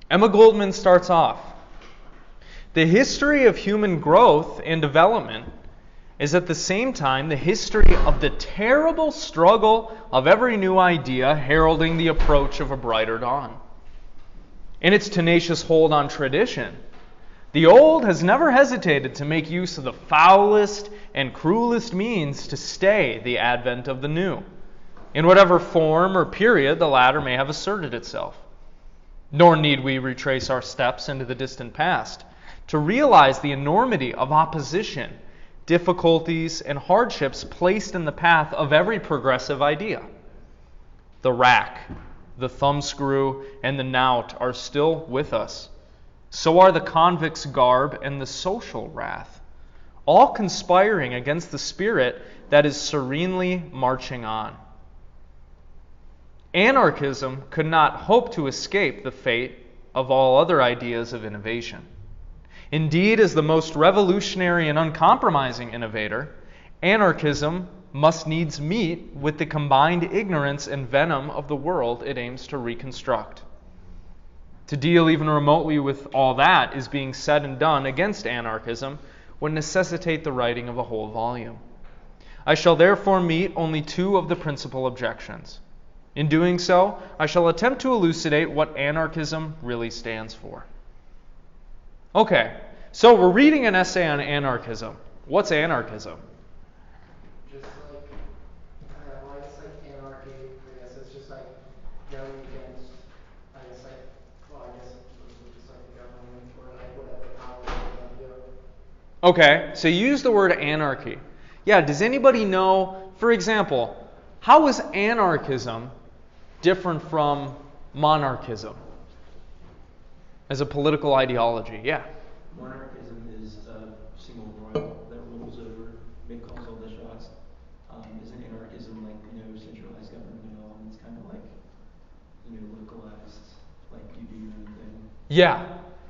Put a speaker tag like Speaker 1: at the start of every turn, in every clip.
Speaker 1: Emma Goldman starts off. The history of human growth and development is at the same time the history of the terrible struggle of every new idea heralding the approach of a brighter dawn. In its tenacious hold on tradition, the old has never hesitated to make use of the foulest and cruelest means to stay the advent of the new, in whatever form or period the latter may have asserted itself. Nor need we retrace our steps into the distant past to realize the enormity of opposition, difficulties, and hardships placed in the path of every progressive idea. The rack, the thumbscrew, and the knout are still with us. So are the convict's garb and the social wrath, all conspiring against the spirit that is serenely marching on. Anarchism could not hope to escape the fate of all other ideas of innovation. Indeed, as the most revolutionary and uncompromising innovator, anarchism must needs meet with the combined ignorance and venom of the world it aims to reconstruct. To deal even remotely with all that is being said and done against anarchism would necessitate the writing of a whole volume. I shall therefore meet only two of the principal objections. In doing so, I shall attempt to elucidate what anarchism really stands for. Okay, so we're reading an essay on anarchism. What's anarchism?
Speaker 2: Just like anarchy, I guess it's just like going against, I guess it's just like the government or like whatever power they want to do.
Speaker 1: Okay, so you use the word anarchy. Yeah, does anybody know, for example, how is anarchism different from monarchism as a political ideology? Yeah.
Speaker 3: Monarchism is a single royal that rules over, calls all the shots. Isn't anarchism like centralized government at all? It's kind of like localized, like you do your own thing.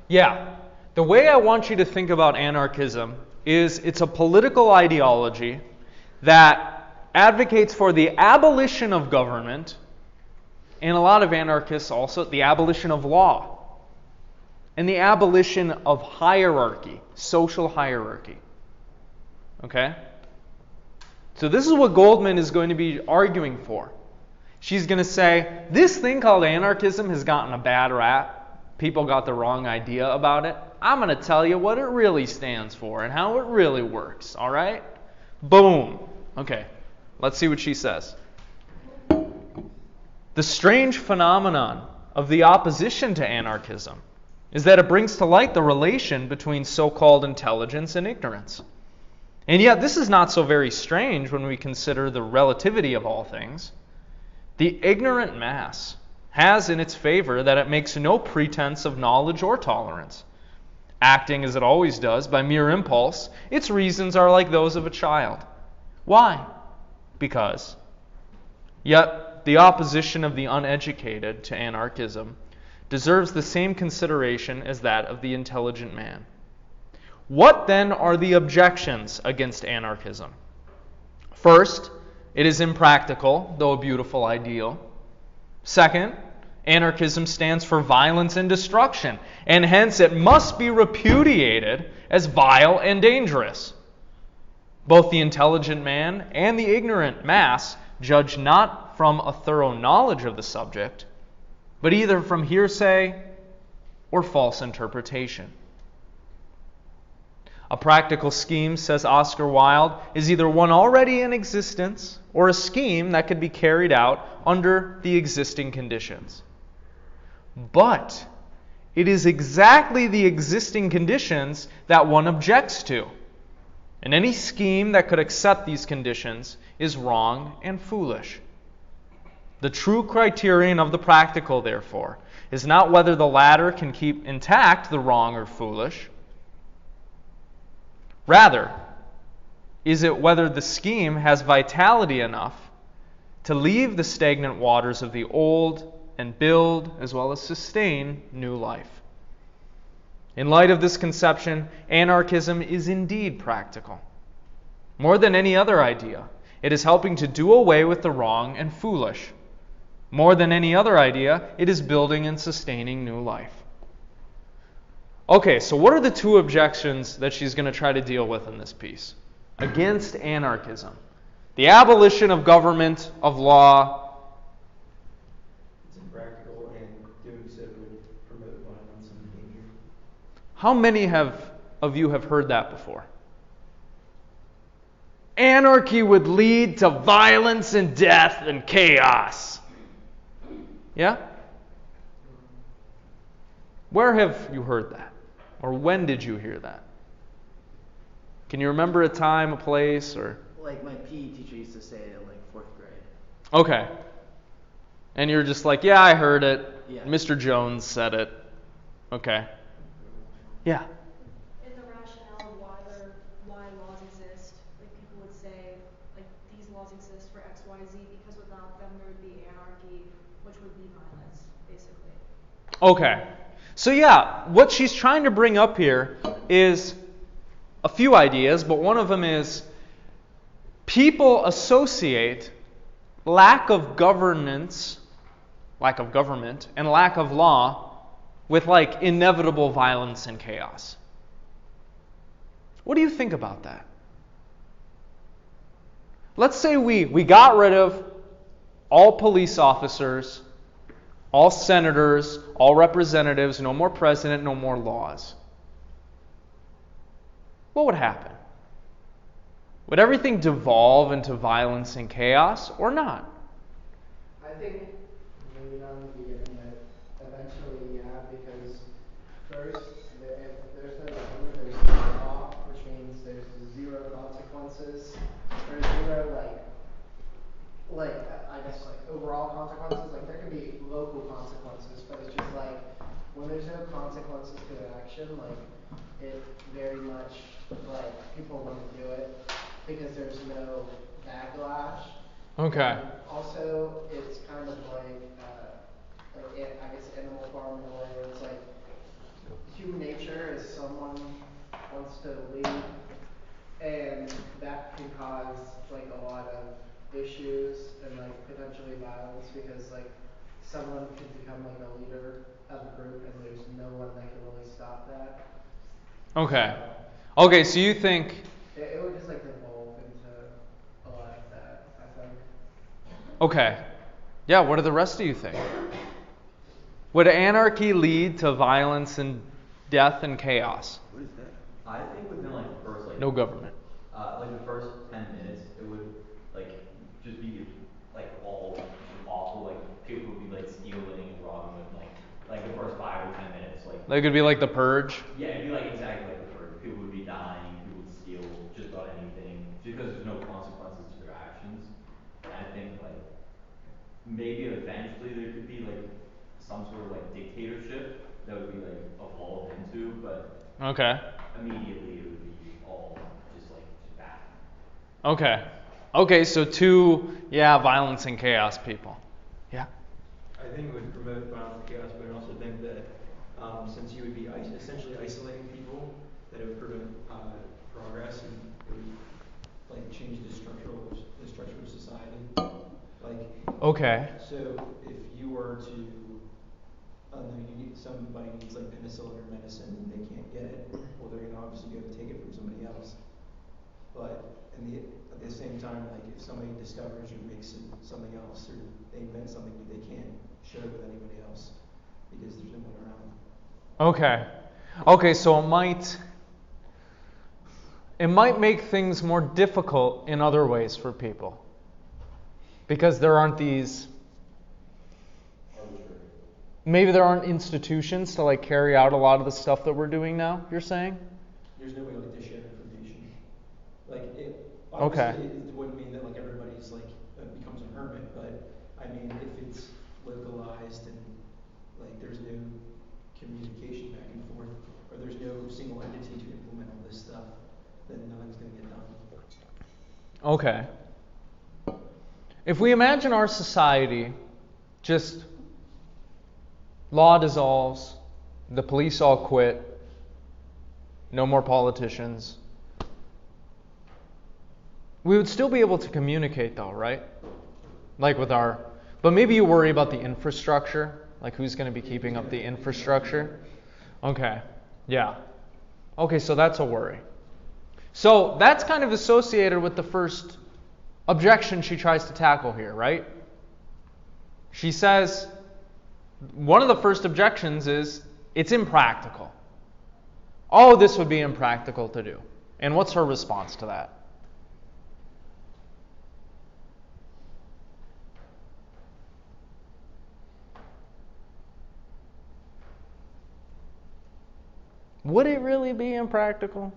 Speaker 1: Yeah. The way I want you to think about anarchism is it's a political ideology that advocates for the abolition of government, and a lot of anarchists also, the abolition of law, and the abolition of hierarchy, social hierarchy. Okay? So this is what Goldman is going to be arguing for. She's going to say, this thing called anarchism has gotten a bad rap. People got the wrong idea about it. I'm going to tell you what it really stands for and how it really works. All right? Boom. Okay. Let's see what she says. The strange phenomenon of the opposition to anarchism is that it brings to light the relation between so-called intelligence and ignorance. And yet this is not so very strange when we consider the relativity of all things. The ignorant mass has in its favor that it makes no pretense of knowledge or tolerance. Acting as it always does by mere impulse, its reasons are like those of a child. Why? Because. Yet the opposition of the uneducated to anarchism deserves the same consideration as that of the intelligent man. What then are the objections against anarchism? First, it is impractical, though a beautiful ideal. Second, anarchism stands for violence and destruction, and hence it must be repudiated as vile and dangerous. Both the intelligent man and the ignorant mass judge not from a thorough knowledge of the subject, but either from hearsay or false interpretation. A practical scheme, says Oscar Wilde, is either one already in existence or a scheme that could be carried out under the existing conditions. But it is exactly the existing conditions that one objects to. And any scheme that could accept these conditions is wrong and foolish. The true criterion of the practical, therefore, is not whether the latter can keep intact the wrong or foolish. Rather, is it whether the scheme has vitality enough to leave the stagnant waters of the old and build, as well as sustain, new life. In light of this conception, anarchism is indeed practical. More than any other idea, it is helping to do away with the wrong and foolish. More than any other idea, it is building and sustaining new life. Okay, so what are the two objections that she's going to try to deal with in this piece? Against anarchism. The abolition of government, of law.
Speaker 3: It's impractical, and doing so would promote violence and danger.
Speaker 1: How many of you have heard that before? Anarchy would lead to violence and death and chaos. Yeah? Where have you heard that? Or when did you hear that? Can you remember a time, a place, or?
Speaker 2: Like my PE teacher used to say it in like 4th grade.
Speaker 1: Okay. And you're just like, yeah, I heard it.
Speaker 2: Yeah.
Speaker 1: Mr. Jones said it. Okay. Yeah.
Speaker 4: In the rationale of why laws exist, like people would say, like these laws exist for X, Y, Z because without them there would be anarchy, which would be violence, basically.
Speaker 1: Okay. So yeah, what she's trying to bring up here is a few ideas, but one of them is people associate lack of governance, lack of government, and lack of law with like inevitable violence and chaos. What do you think about that? Let's say we got rid of all police officers, all senators, all representatives, no more president, no more laws. What would happen? Would everything devolve into violence and chaos or not?
Speaker 2: I think maybe not in the beginning, but eventually, yeah, because first, if there's no government, there's no law, which means there's zero consequences, or zero, I guess, overall consequences. Like, there can be local consequences, but it's just like, when there's no consequences to an action, like, it very much, like, people wouldn't do it because there's no backlash.
Speaker 1: Okay.
Speaker 2: Also, it's kind of like I guess Animal Farm in a way where it's like human nature is someone wants to lead, and that can cause like a lot of issues and like potentially violence because like someone could become like a leader of a group and there's no one that can really stop that.
Speaker 1: Okay. Okay, so you think
Speaker 2: It would just like evolve into a lot of that, I think.
Speaker 1: okay. Yeah, what do the rest of you think? Would anarchy lead to violence and death and chaos?
Speaker 5: What is that?
Speaker 6: I think within like the first
Speaker 1: No government.
Speaker 6: like the first 10 minutes, it would like just be like all just awful. Like people would be like stealing and robbing with like the first 5 or 10 minutes.
Speaker 1: That could be like the purge.
Speaker 6: Yeah, it'd be like exactly like the first. People would be dying. People would steal just about anything because there's no consequences to their actions. And I think like maybe eventually there could be like some sort of like dictatorship that would be like evolved into, but
Speaker 1: Okay.
Speaker 6: immediately it would be all just like just bad.
Speaker 1: Okay. Okay, so violence and chaos people. Yeah.
Speaker 3: I think it would promote violence and chaos, but I also think that since you would be essentially isolating people, that it would prevent progress and it would like change the structure of society. Like
Speaker 1: Okay.
Speaker 3: so, if you were to somebody needs like penicillin or medicine and they can't get it, well, they're gonna obviously be able to take it from somebody else. But at the same time, like if somebody discovers or makes something else or they invent something new, they can't share it with anybody else because there's no one around.
Speaker 1: Okay. Okay, so it might make things more difficult in other ways for people. Because there aren't maybe there aren't institutions to like carry out a lot of the stuff that we're doing now, you're saying?
Speaker 3: There's no way like to share information. Like it
Speaker 1: Okay.
Speaker 3: it wouldn't mean that like everybody's like becomes a hermit, but I mean if it's localized and like there's no communication back and forth, or there's no single entity to implement all this stuff, then nothing's gonna get done.
Speaker 1: Okay. If we imagine our society just law dissolves, the police all quit, no more politicians, we would still be able to communicate though, right? Like but maybe you worry about the infrastructure, like who's going to be keeping up the infrastructure. Okay. Yeah. Okay, so that's a worry. So that's kind of associated with the first objection she tries to tackle here, right? She says, one of the first objections is, it's impractical. Oh, this would be impractical to do. And what's her response to that? Would it really be impractical?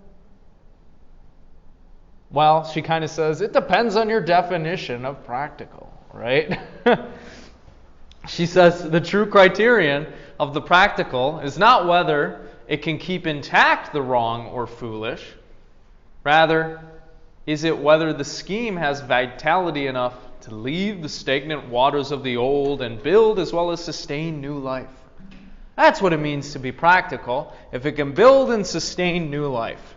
Speaker 1: Well, she kind of says, it depends on your definition of practical, right? She says the true criterion of the practical is not whether it can keep intact the wrong or foolish. Rather, is it whether the scheme has vitality enough to leave the stagnant waters of the old and build as well as sustain new life. That's what it means to be practical, if it can build and sustain new life.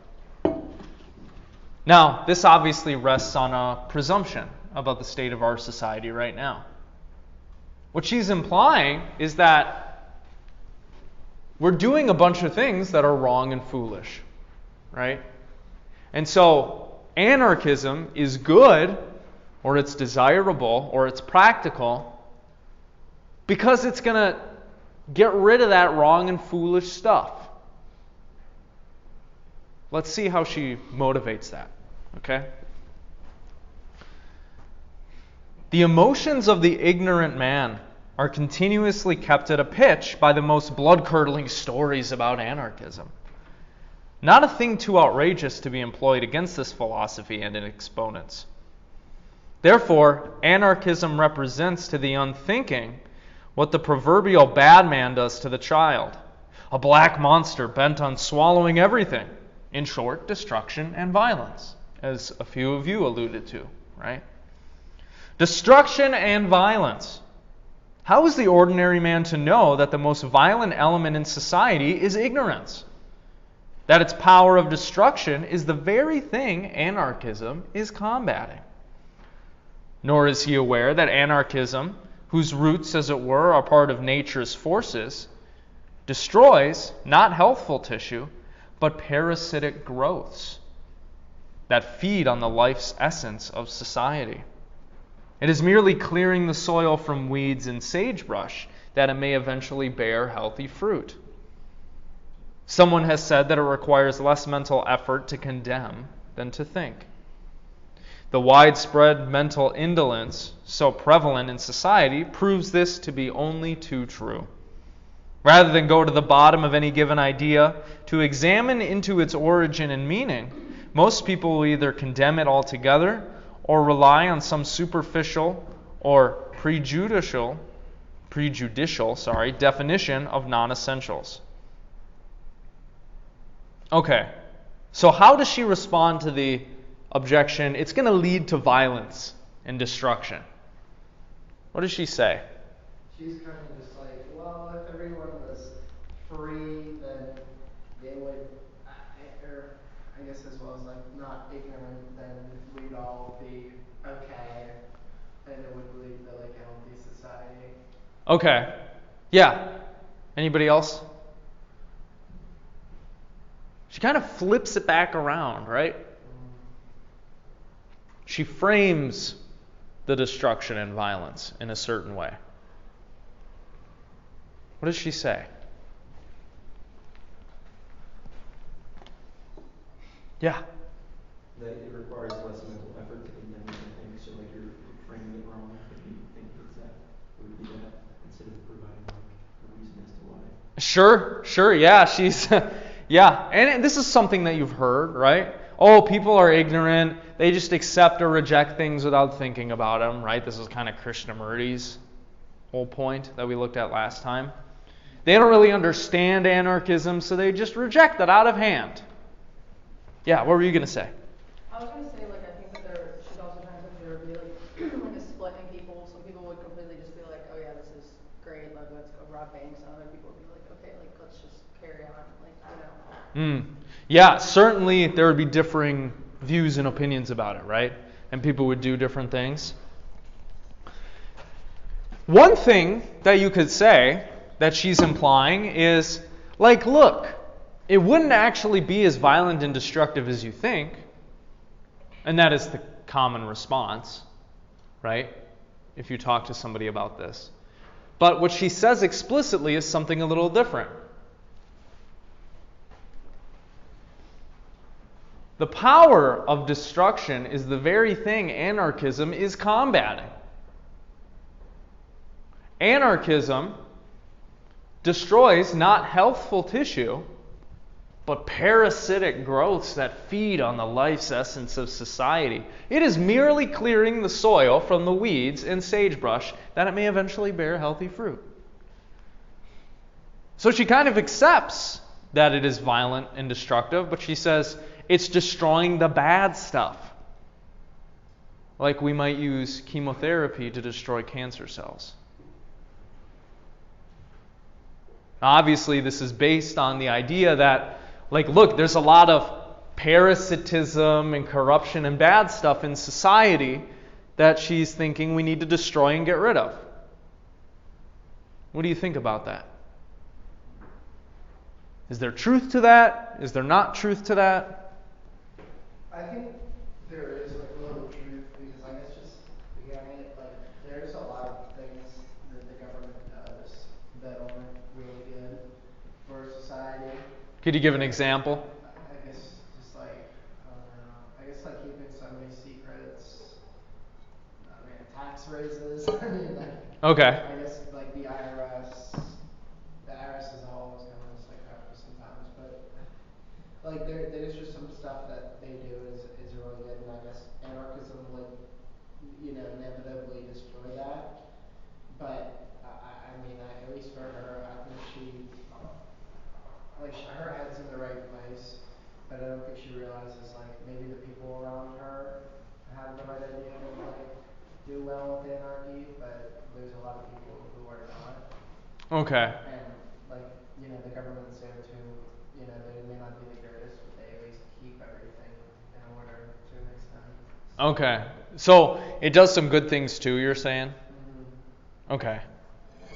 Speaker 1: Now, this obviously rests on a presumption about the state of our society right now. What she's implying is that we're doing a bunch of things that are wrong and foolish, right? And so, anarchism is good, or it's desirable, or it's practical, because it's going to get rid of that wrong and foolish stuff. Let's see how she motivates that, okay? The emotions of the ignorant man are continuously kept at a pitch by the most blood-curdling stories about anarchism. Not a thing too outrageous to be employed against this philosophy and its exponents. Therefore, anarchism represents to the unthinking what the proverbial bad man does to the child. A black monster bent on swallowing everything. In short, destruction and violence, as a few of you alluded to, right? Destruction and violence. How is the ordinary man to know that the most violent element in society is ignorance? That its power of destruction is the very thing anarchism is combating. Nor is he aware that anarchism, whose roots, as it were, are part of nature's forces, destroys not healthful tissue, but parasitic growths that feed on the life's essence of society. It is merely clearing the soil from weeds and sagebrush that it may eventually bear healthy fruit. Someone has said that it requires less mental effort to condemn than to think. The widespread mental indolence so prevalent in society proves this to be only too true. Rather than go to the bottom of any given idea, to examine into its origin and meaning, most people will either condemn it altogether or rely on some superficial or prejudicial definition of non-essentials. Okay, so how does she respond to the objection? It's going to lead to violence and destruction. What does she say?
Speaker 2: She's kind of just like, well, if everyone was free, then they would, or I guess as well as like not ignorant, then we'd all be okay, and it would lead to like a healthy society.
Speaker 1: Okay, yeah. Anybody else? She kind of flips it back around, right? She frames the destruction and violence in a certain way. What does she say? Yeah.
Speaker 3: That it requires less mental effort to condemn anything, so like you're framing it wrong if you think it's that. It would be that instead of providing like a reason as to why.
Speaker 1: Sure, yeah, she's yeah, and this is something that you've heard, right? Oh, people are ignorant. They just accept or reject things without thinking about them, right? This is kind of Krishnamurti's whole point that we looked at last time. They don't really understand anarchism, so they just reject it out of hand. Yeah, what were you going to say?
Speaker 5: I was going to say, like, I think that there should also times when there would be like a split in people. Some people would completely just be like, oh yeah, this is great, like let's go rob banks, and other people would be like, okay, like let's just carry on, like, you know.
Speaker 1: Yeah, certainly there would be differing views and opinions about it, right? And people would do different things. One thing that you could say that she's implying is, like, look, it wouldn't actually be as violent and destructive as you think. And that is the common response, right? If you talk to somebody about this. But what she says explicitly is something a little different. The power of destruction is the very thing anarchism is combating. Anarchism destroys not healthful tissue, but parasitic growths that feed on the life's essence of society. It is merely clearing the soil from the weeds and sagebrush that it may eventually bear healthy fruit. So she kind of accepts that it is violent and destructive, but she says it's destroying the bad stuff. Like we might use chemotherapy to destroy cancer cells. Obviously, this is based on the idea that, like, look, there's a lot of parasitism and corruption and bad stuff in society that she's thinking we need to destroy and get rid of. What do you think about that? Is there truth to that? Is there not truth to that?
Speaker 2: I think there is like a little truth because I guess just again, like there's a lot of things that the government does that aren't really good for society.
Speaker 1: Could you give an example?
Speaker 2: I guess just like I don't know. I guess like keeping so many secrets. I mean, tax raises. I mean, like.
Speaker 1: Okay.
Speaker 2: I guess like the IRS. The IRS as a whole is kind of just like crap sometimes, but like there's just some stuff that they do is really good, and I guess anarchism would, inevitably destroy that. But I mean, at least for her, I think her head's in the right place, but I don't think she realizes like maybe the people around her have the right idea to like do well with anarchy, but there's a lot of people who are not.
Speaker 1: Okay.
Speaker 2: And like the government's there to they may not be the greatest, but they at least keep everything in order to an extent.
Speaker 1: Okay. So it does some good things too, you're saying?
Speaker 2: Mm-hmm.
Speaker 1: Okay.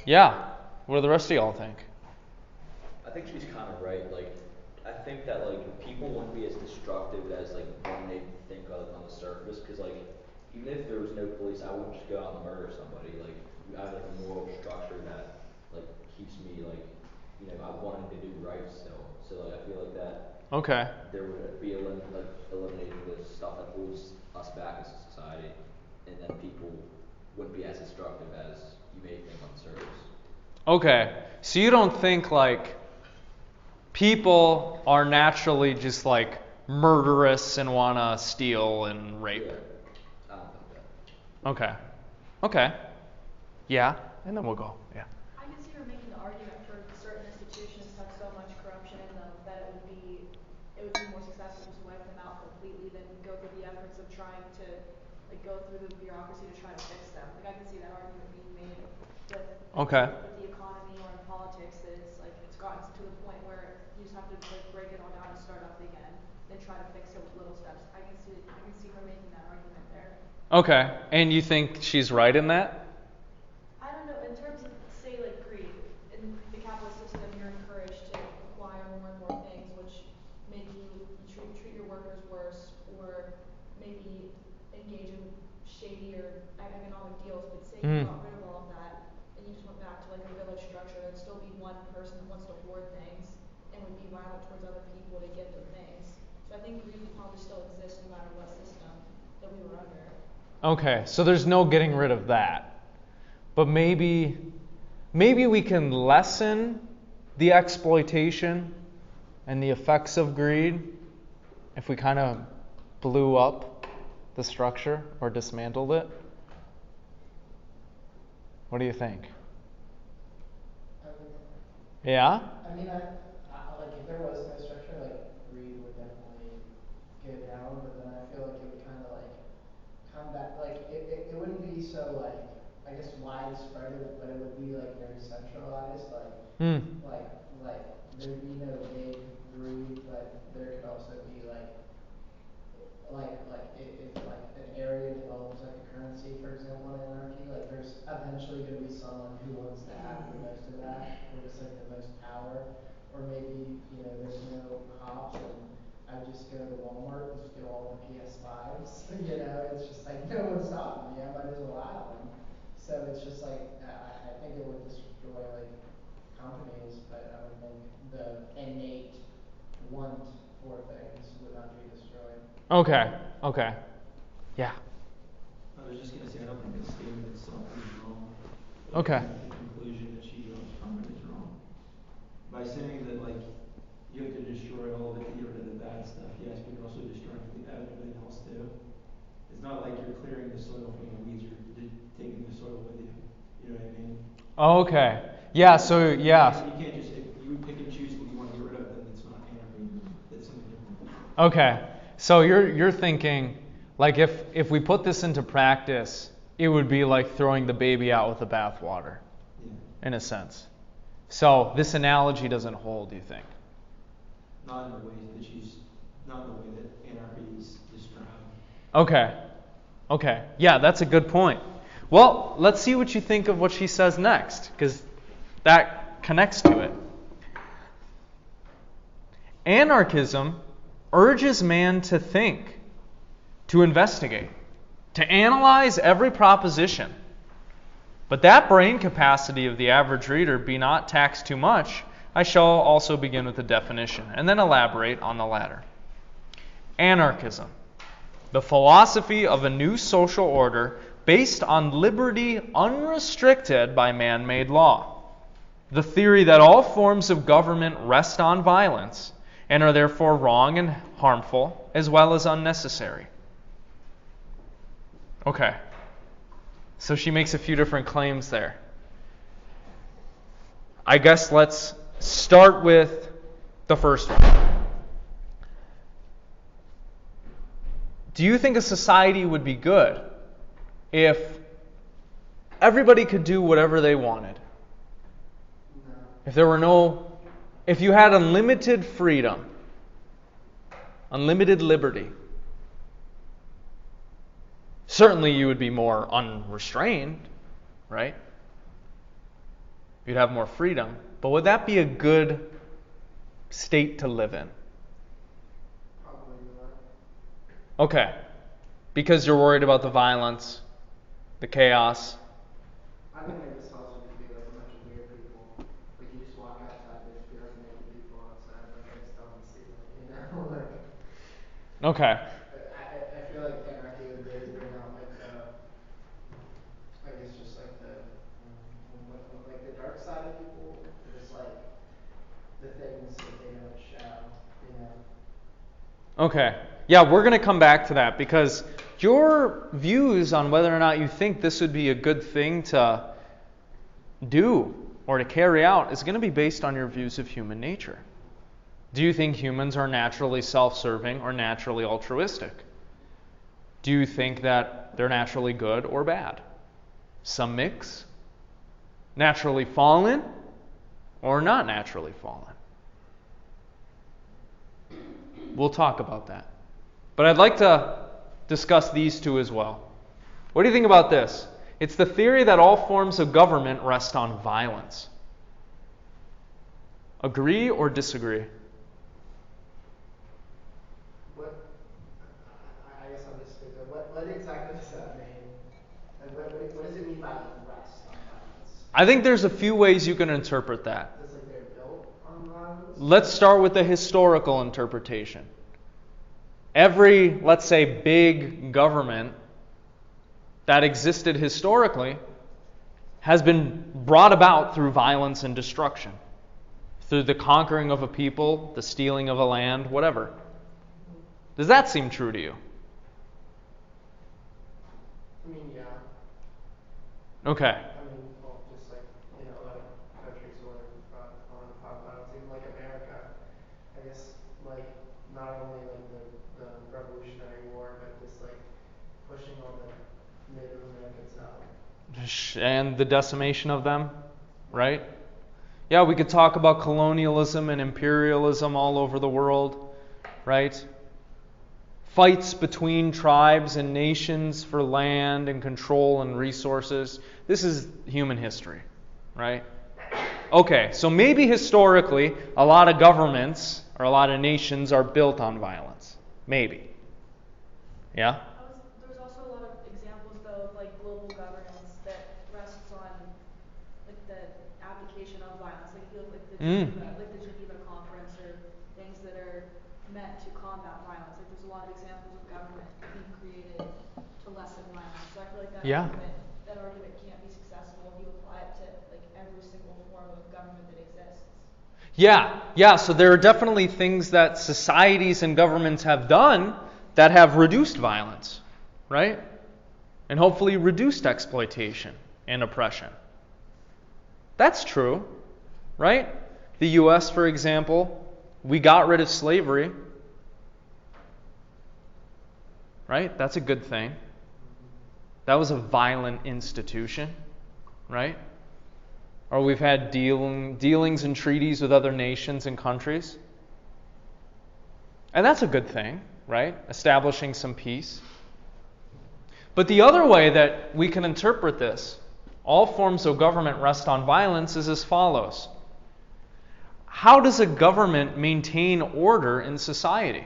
Speaker 1: Yeah. What do the rest of y'all think?
Speaker 7: I think she's kind of right. Like, I think that like people wouldn't be as destructive as like one may think of on the surface. Because like, even if there was no police, I wouldn't just go out and murder somebody. Like, I have like a moral structure that like keeps me like, I wanted to do right still. So like, I feel like that.
Speaker 1: Okay.
Speaker 7: There would be eliminating the stuff that holds us back as a society, and then people wouldn't be as destructive as you may think on the surface.
Speaker 1: Okay. So you don't think like people are naturally just like murderous and want to steal and rape?
Speaker 7: Yeah, I don't think that.
Speaker 1: Okay. Okay. Yeah. And then we'll go. Yeah.
Speaker 4: I can see her making the argument for certain institutions have so much corruption in them that it would be more successful to wipe them out completely than go through the efforts of trying to like go through the bureaucracy to try to fix them. Like I can see that argument being made with
Speaker 1: Okay.
Speaker 4: with the economy or in politics that it's gotten to the point where you just have to like break it all down and start up again, then try to fix it with little steps. I can see her making that argument there.
Speaker 1: Okay. And you think she's right in that?
Speaker 4: I don't know, in terms of, say, like greed, in the capitalist system, you're encouraged to acquire more and more things, which make you treat your workers worse, or maybe engage in shady or economic deals. But say you got rid of all of that, and you just went back to like a village structure, there'd still be one person that wants to hoard things, and would be violent towards other people to get their things. So I think greed would probably still exist no matter what system that we were under.
Speaker 1: Okay. So there's no getting rid of that. But maybe we can lessen the exploitation and the effects of greed if we kind of blew up the structure or dismantled it. What do you think? Yeah?
Speaker 2: I mean, I like if there was no structure, like greed would definitely go down, but then I feel like it would kind of like come back. Like it wouldn't be so like I guess widespread, but it would be like very centralized. Like there'd be no big greed, but there could also be like if like an area develops like a currency, for example, in anarchy, like there's eventually going to be someone who wants to have the most of that, or just like the most power. or maybe, there's no cops and I just go to Walmart and steal all the PS5s. It's just like, no one's stopping me. I might as well have them. So it's just like, I think it would destroy like companies, but I would think the innate want for things would not be destroyed.
Speaker 1: Okay. Yeah.
Speaker 3: I was just going to say, I don't think the statement itself is wrong.
Speaker 1: Okay.
Speaker 3: The conclusion that she draws from it is wrong. By saying that, like, you have to destroy all of it to get rid of the bad stuff, yes, but you're also destroying everything else too. It's not like you're clearing the soil from the weeds, you're taking the soil with you. You know what I mean?
Speaker 1: Okay. Yeah, so, yeah.
Speaker 3: You can't just, if you pick and choose what you want to get rid of, then it's not anarchy. It's something different.
Speaker 1: Okay. So you're thinking, like, if we put this into practice, it would be like throwing the baby out with the bathwater, in a sense. So this analogy doesn't hold, you think?
Speaker 3: Not in the way that anarchy is described.
Speaker 1: Okay. Yeah, that's a good point. Well, let's see what you think of what she says next, because that connects to it. Anarchism urges man to think, to investigate, to analyze every proposition. But that brain capacity of the average reader be not taxed too much, I shall also begin with a definition, and then elaborate on the latter. Anarchism, the philosophy of a new social order based on liberty unrestricted by man-made law. The theory that all forms of government rest on violence and are therefore wrong and harmful as well as unnecessary. Okay. So she makes a few different claims there. I guess let's start with the first one. Do you think a society would be good if everybody could do whatever they wanted?
Speaker 2: No.
Speaker 1: If you had unlimited freedom, unlimited liberty, certainly you would be more unrestrained, right? You'd have more freedom. But would that be a good state to live in?
Speaker 2: Probably not.
Speaker 1: Okay. Because you're worried about the violence, the chaos.
Speaker 2: I think maybe this also could be like a bunch of weird people. Like you just walk outside, there's 300 naked people outside, like I just don't see them,
Speaker 1: Okay.
Speaker 2: I feel like anarchy would really bring out like I guess just like the dark side of people, just like the things that they don't show,
Speaker 1: Okay. Yeah, we're going to come back to that because your views on whether or not you think this would be a good thing to do or to carry out is going to be based on your views of human nature. Do you think humans are naturally self-serving or naturally altruistic? Do you think that they're naturally good or bad? Some mix. Naturally fallen or not naturally fallen? We'll talk about that. But I'd like to discuss these two as well. What do you think about this? It's the theory that all forms of government rest on violence. Agree or disagree?
Speaker 2: I guess I'm just stupid. What exactly does that mean? And what does it mean by rest on violence?
Speaker 1: I think there's a few ways you can interpret that.
Speaker 2: It's like they're built on violence?
Speaker 1: Let's start with the historical interpretation. Every, let's say, big government that existed historically has been brought about through violence and destruction. Through the conquering of a people, the stealing of a land, whatever. Does that seem true to you?
Speaker 2: I mean, yeah.
Speaker 1: Okay.
Speaker 2: I mean, well, just like, a lot of countries were on violence, even like America. I guess, like, not only like the Revolutionary War, but just like pushing all the Native Americans out.
Speaker 1: And the decimation of them, right? Yeah, we could talk about colonialism and imperialism all over the world, right? Fights between tribes and nations for land and control and resources. This is human history, right? Okay, so maybe historically a lot of governments or a lot of nations are built on violence. Maybe. Yeah?
Speaker 4: There's also a lot of examples, though, of like global governance that rests on like the application of violence, like if you look like the Geneva Conference, or things that are meant to combat violence. Like there's a lot of examples of government being created to lessen violence. So I feel like
Speaker 1: Yeah.
Speaker 4: that argument can't be successful if you apply it to like every single form of government that exists.
Speaker 1: Yeah. So there are definitely things that societies and governments have done that have reduced violence, right? And hopefully reduced exploitation and oppression. That's true, right? The U.S., for example, we got rid of slavery, right? That's a good thing. That was a violent institution, right? Or we've had dealings and treaties with other nations and countries. And that's a good thing, right? Establishing some peace. But the other way that we can interpret this, all forms of government rest on violence, is as follows. How does a government maintain order in society?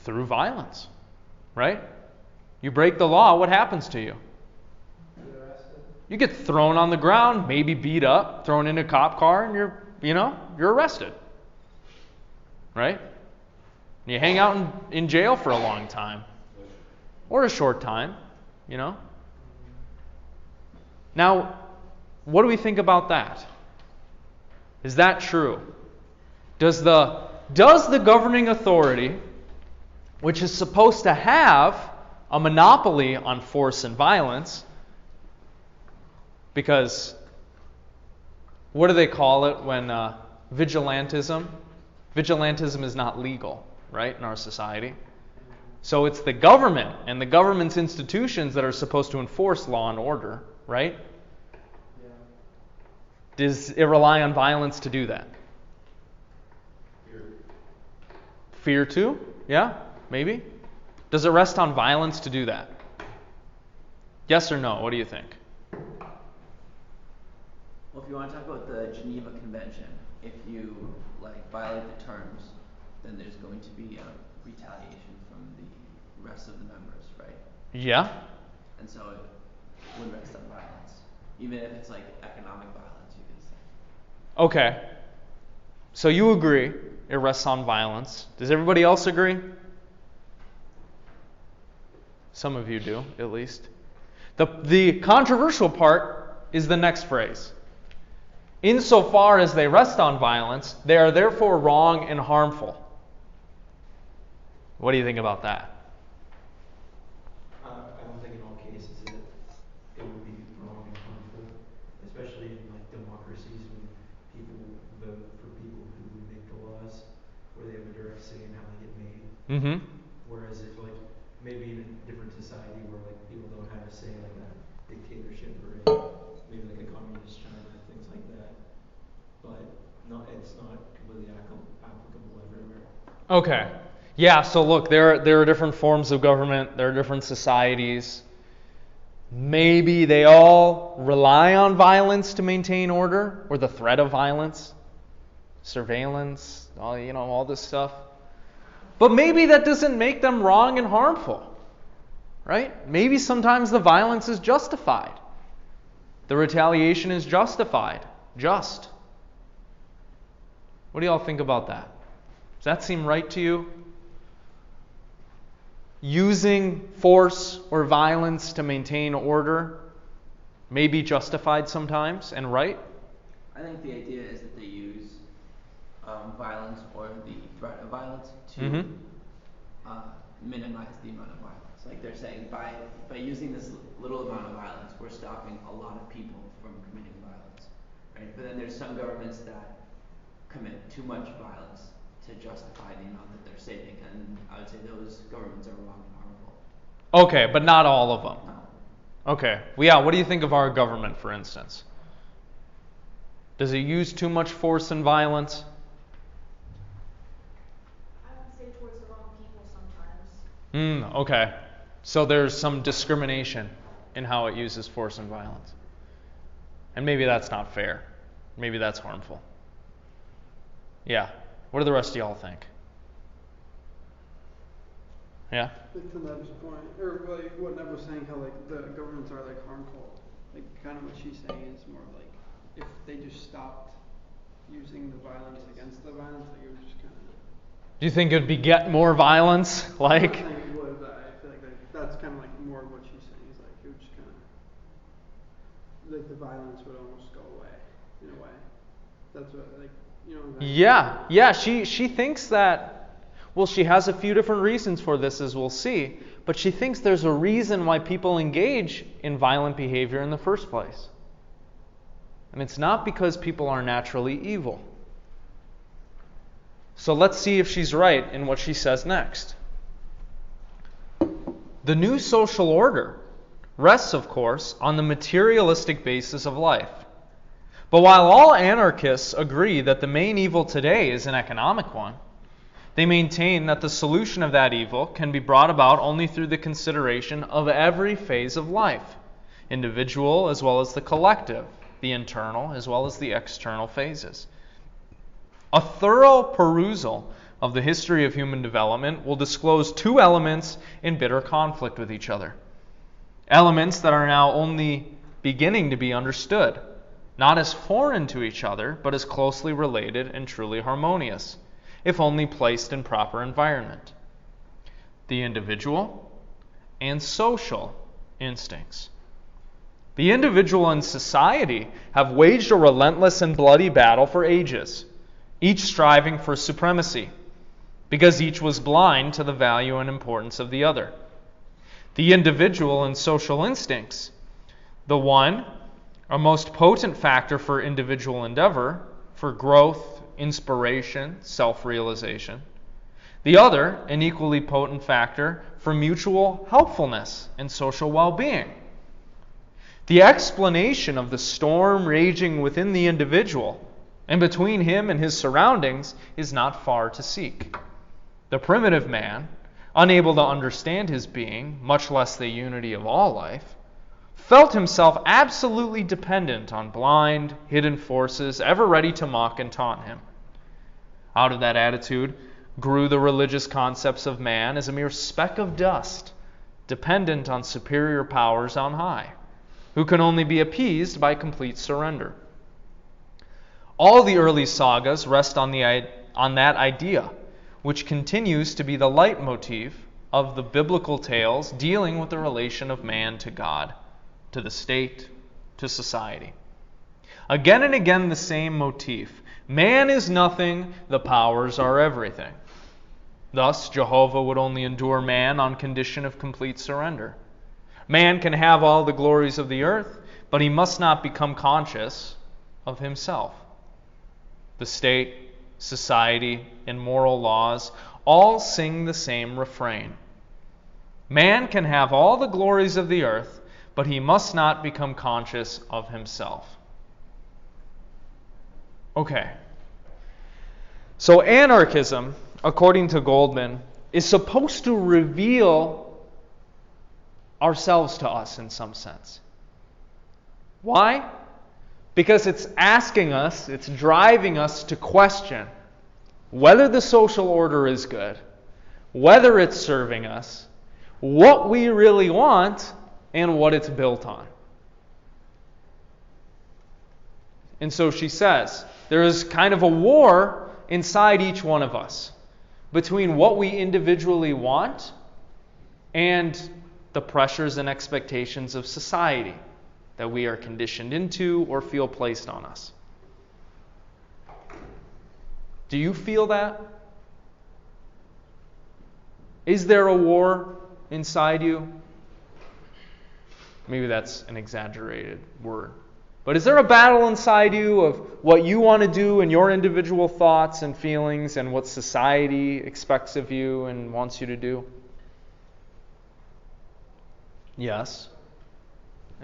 Speaker 1: Through violence, right? You break the law, what happens to you?
Speaker 2: Get arrested.
Speaker 1: You get thrown on the ground, maybe beat up, thrown in a cop car, and you're arrested. Right? And you hang out in jail for a long time. Or a short time, Now, what do we think about that? Is that true? Does the governing authority, which is supposed to have a monopoly on force and violence, because what do they call it when vigilantism? Vigilantism is not legal, right, in our society. So it's the government and the government's institutions that are supposed to enforce law and order, right?
Speaker 2: Yeah.
Speaker 1: Does it rely on violence to do that? Fear too? Yeah, maybe. Does it rest on violence to do that? Yes or no? What do you think?
Speaker 8: Well, if you want to talk about the Geneva Convention, if you violate the terms, then there's going to be retaliation from the rest of the members, right?
Speaker 1: Yeah.
Speaker 8: And so it would rest on violence, even if it's economic violence, you could say.
Speaker 1: Okay. So you agree it rests on violence. Does everybody else agree? Some of you do, at least. The controversial part is the next phrase. Insofar as they rest on violence, they are therefore wrong and harmful. What do you think about that?
Speaker 3: I don't think in all cases it would be wrong and harmful, especially in democracies when people vote for people who make the laws, where they have a direct say in how they get made.
Speaker 1: Mm-hmm.
Speaker 3: Whereas if maybe in a different society where people don't have a say, like a dictatorship or maybe a communist China, things like that. But it's not completely applicable everywhere.
Speaker 1: Okay. Yeah, so look, there are different forms of government, there are different societies. Maybe they all rely on violence to maintain order, or the threat of violence, surveillance, all this stuff. But maybe that doesn't make them wrong and harmful, right? Maybe sometimes the violence is justified. The retaliation is justified, just. What do y'all think about that? Does that seem right to you? Using force or violence to maintain order may be justified sometimes and right?
Speaker 8: I think the idea is that they use violence or the threat of violence to minimize the amount of violence. They're saying by using this little amount of violence, we're stopping a lot of people from committing violence. Right? But then there's some governments that commit too much violence to justify the amount that they're saving, and I would say those governments are wrong and harmful.
Speaker 1: Okay, but not all of them.
Speaker 8: No.
Speaker 1: Okay. Well, yeah, what do you think of our government, for instance? Does it use too much force and violence?
Speaker 4: I would say towards the wrong people sometimes.
Speaker 1: Okay. So there's some discrimination in how it uses force and violence. And maybe that's not fair. Maybe that's harmful. Yeah. What do the rest of y'all think? Yeah?
Speaker 9: Like to Nev's point, or like what Nev was saying, how like the governments are like harmful. Like kind of what she's saying is more like if they just stopped using the violence against the violence, like it would just kind of.
Speaker 1: Do you think it would beget more violence? Like.
Speaker 9: I'm not saying it would, but I feel like that's kind of like more what she's saying is like it would just kind of like the violence would almost go away in a way. That's what like you know. What I'm saying?
Speaker 1: Yeah. She thinks that. Well, she has a few different reasons for this, as we'll see, but she thinks there's a reason why people engage in violent behavior in the first place. And it's not because people are naturally evil. So let's see if she's right in what she says next. The new social order rests, of course, on the materialistic basis of life. But while all anarchists agree that the main evil today is an economic one, they maintain that the solution of that evil can be brought about only through the consideration of every phase of life, individual as well as the collective, the internal as well as the external phases. A thorough perusal of the history of human development will disclose two elements in bitter conflict with each other. Elements that are now only beginning to be understood, not as foreign to each other, but as closely related and truly harmonious, if only placed in proper environment. The individual and social instincts. The individual and society have waged a relentless and bloody battle for ages, each striving for supremacy, because each was blind to the value and importance of the other. The individual and social instincts. The one, a most potent factor for individual endeavor, for growth, inspiration, self-realization. The other, an equally potent factor for mutual helpfulness and social well-being. The explanation of the storm raging within the individual and between him and his surroundings is not far to seek. The primitive man, unable to understand his being, much less the unity of all life, felt himself absolutely dependent on blind, hidden forces ever ready to mock and taunt him. Out of that attitude grew the religious concepts of man as a mere speck of dust, dependent on superior powers on high, who can only be appeased by complete surrender. All the early sagas rest on that idea, which continues to be the leitmotif of the biblical tales dealing with the relation of man to God, to the state, to society. Again and again the same motif. Man is nothing, the powers are everything. Thus, Jehovah would only endure man on condition of complete surrender. Man can have all the glories of the earth, but he must not become conscious of himself. The state, society, and moral laws all sing the same refrain. Man can have all the glories of the earth, but he must not become conscious of himself. Okay. So anarchism, according to Goldman, is supposed to reveal ourselves to us in some sense. Why? Because it's asking us, it's driving us to question whether the social order is good, whether it's serving us, what we really want, and what it's built on. And so she says, there is kind of a war inside each one of us between what we individually want and the pressures and expectations of society that we are conditioned into or feel placed on us. Do you feel that? Is there a war inside you? Maybe that's an exaggerated word. But is there a battle inside you of what you want to do and your individual thoughts and feelings and what society expects of you and wants you to do? Yes.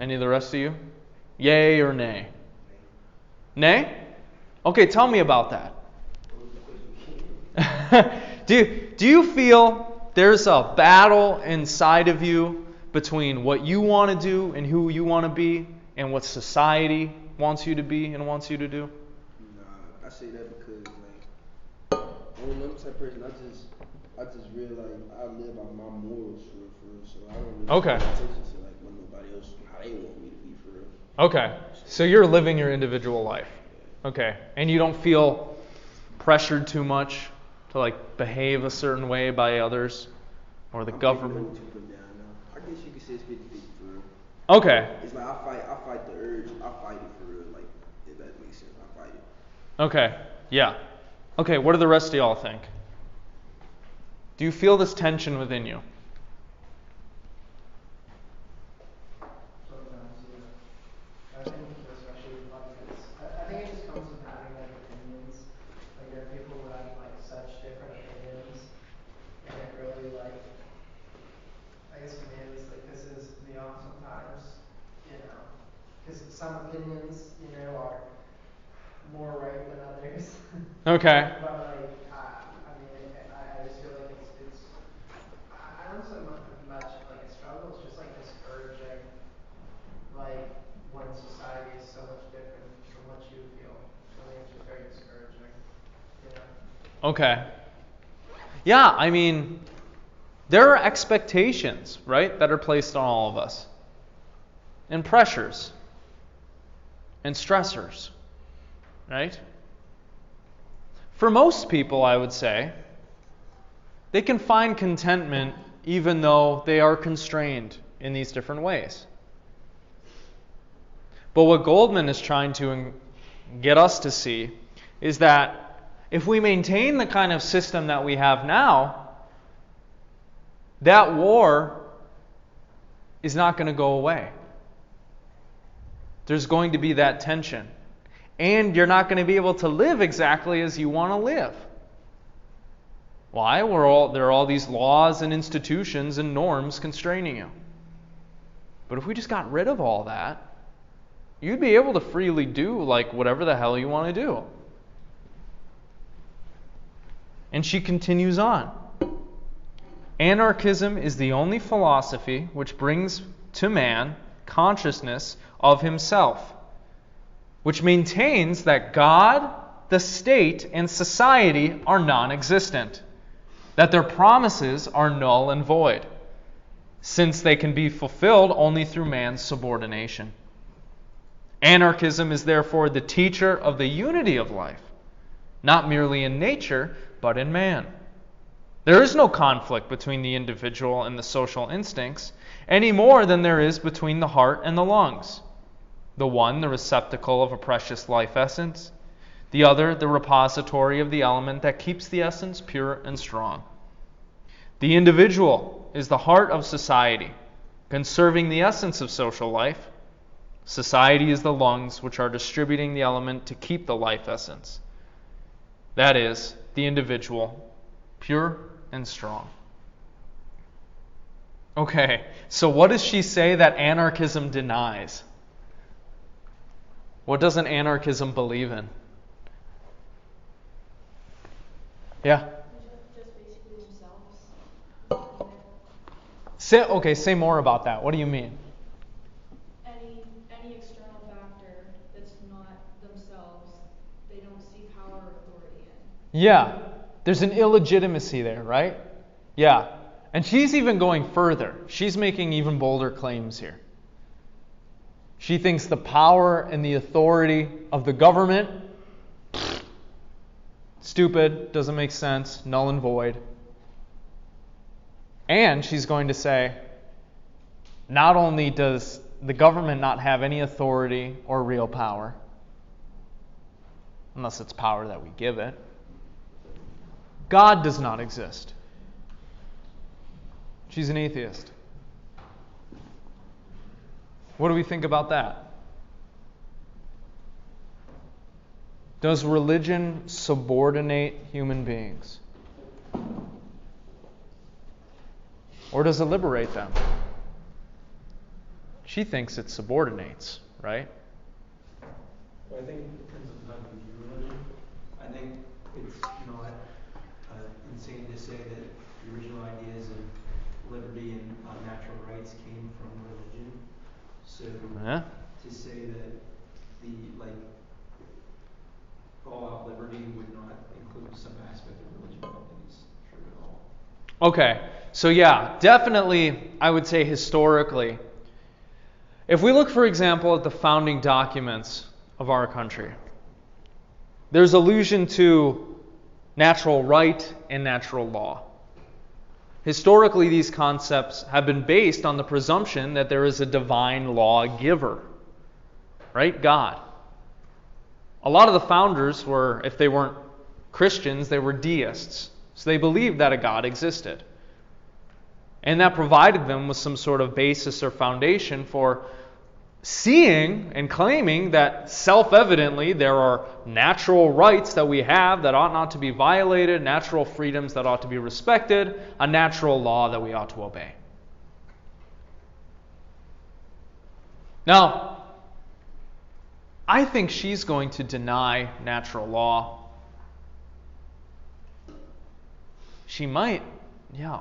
Speaker 1: Any of the rest of you? Yay or nay? Nay? Okay, tell me about that. Do you feel there's a battle inside of you between what you want to do and who you want to be and what society wants you to be and wants you to do?
Speaker 10: Nah, I say that because like I'm the type of person I just realize I live by my morals for real. So I don't really
Speaker 1: Okay.
Speaker 10: pay attention to like what nobody else how they want me to be for real.
Speaker 1: Okay. So you're living your individual life. Okay. And you don't feel pressured too much to like behave a certain way by others or the government?
Speaker 10: I'm put down now. I guess you could say it's 50-50 for real.
Speaker 1: Okay.
Speaker 10: It's like I fight the urge. I fight it for real. Like if that makes sense, I fight it.
Speaker 1: Okay. Yeah. Okay. What do the rest of y'all think? Do you feel this tension within you?
Speaker 2: Sometimes, yeah. I think especially with podcasts, I think it just comes with having like opinions. Like there are people who have like such different opinions, and it really like, I guess maybe like pisses me off sometimes, because some opinions, are more right than others.
Speaker 1: Okay.
Speaker 2: But like, I mean, I just feel like it's I don't so much like a struggle. It's just like discouraging, like when society is so much different from what you feel. I think it's just very discouraging.
Speaker 1: Okay. Yeah, I mean, there are expectations, right, that are placed on all of us, and pressures, and stressors, right? For most people, I would say, they can find contentment even though they are constrained in these different ways. But what Goldman is trying to get us to see is that if we maintain the kind of system that we have now, that war is not going to go away. There's going to be that tension. And you're not going to be able to live exactly as you want to live. Why? There are all these laws and institutions and norms constraining you. But if we just got rid of all that, you'd be able to freely do like whatever the hell you want to do. And she continues on. Anarchism is the only philosophy which brings to man consciousness of himself, which maintains that God, the state, and society are non-existent, that their promises are null and void, since they can be fulfilled only through man's subordination. Anarchism is therefore the teacher of the unity of life, not merely in nature, but in man. There is no conflict between the individual and the social instincts, any more than there is between the heart and the lungs. The one, the receptacle of a precious life essence. The other, the repository of the element that keeps the essence pure and strong. The individual is the heart of society, conserving the essence of social life. Society is the lungs which are distributing the element to keep the life essence. That is, the individual, pure and strong. Okay, so what does she say that anarchism denies? What doesn't anarchism believe in? Yeah?
Speaker 4: Just basically themselves.
Speaker 1: Say more about that. What do you mean?
Speaker 4: Any external factor that's not themselves, they don't see power or authority in.
Speaker 1: Yeah. There's an illegitimacy there, right? Yeah. And she's even going further. She's making even bolder claims here. She thinks the power and the authority of the government, stupid, doesn't make sense, null and void. And she's going to say, not only does the government not have any authority or real power, unless it's power that we give it, God does not exist. She's an atheist. What do we think about that? Does religion subordinate human beings? Or does it liberate them? She thinks it subordinates, right?
Speaker 3: Well, I think it depends on how you view religion. I think it's not insane to say that the original ideas of liberty and natural rights came from religion. So
Speaker 1: Yeah.
Speaker 3: to say that the all-out liberty would not include some aspect of religion, I don't think is true at all.
Speaker 1: Okay, so yeah, definitely, I would say historically, if we look, for example, at the founding documents of our country, there's allusion to natural right and natural law. Historically, these concepts have been based on the presumption that there is a divine lawgiver, right? God. A lot of the founders were, if they weren't Christians, they were deists. So they believed that a God existed. And that provided them with some sort of basis or foundation for seeing and claiming that self-evidently there are natural rights that we have that ought not to be violated, natural freedoms that ought to be respected, a natural law that we ought to obey. Now, I think she's going to deny natural law. She might,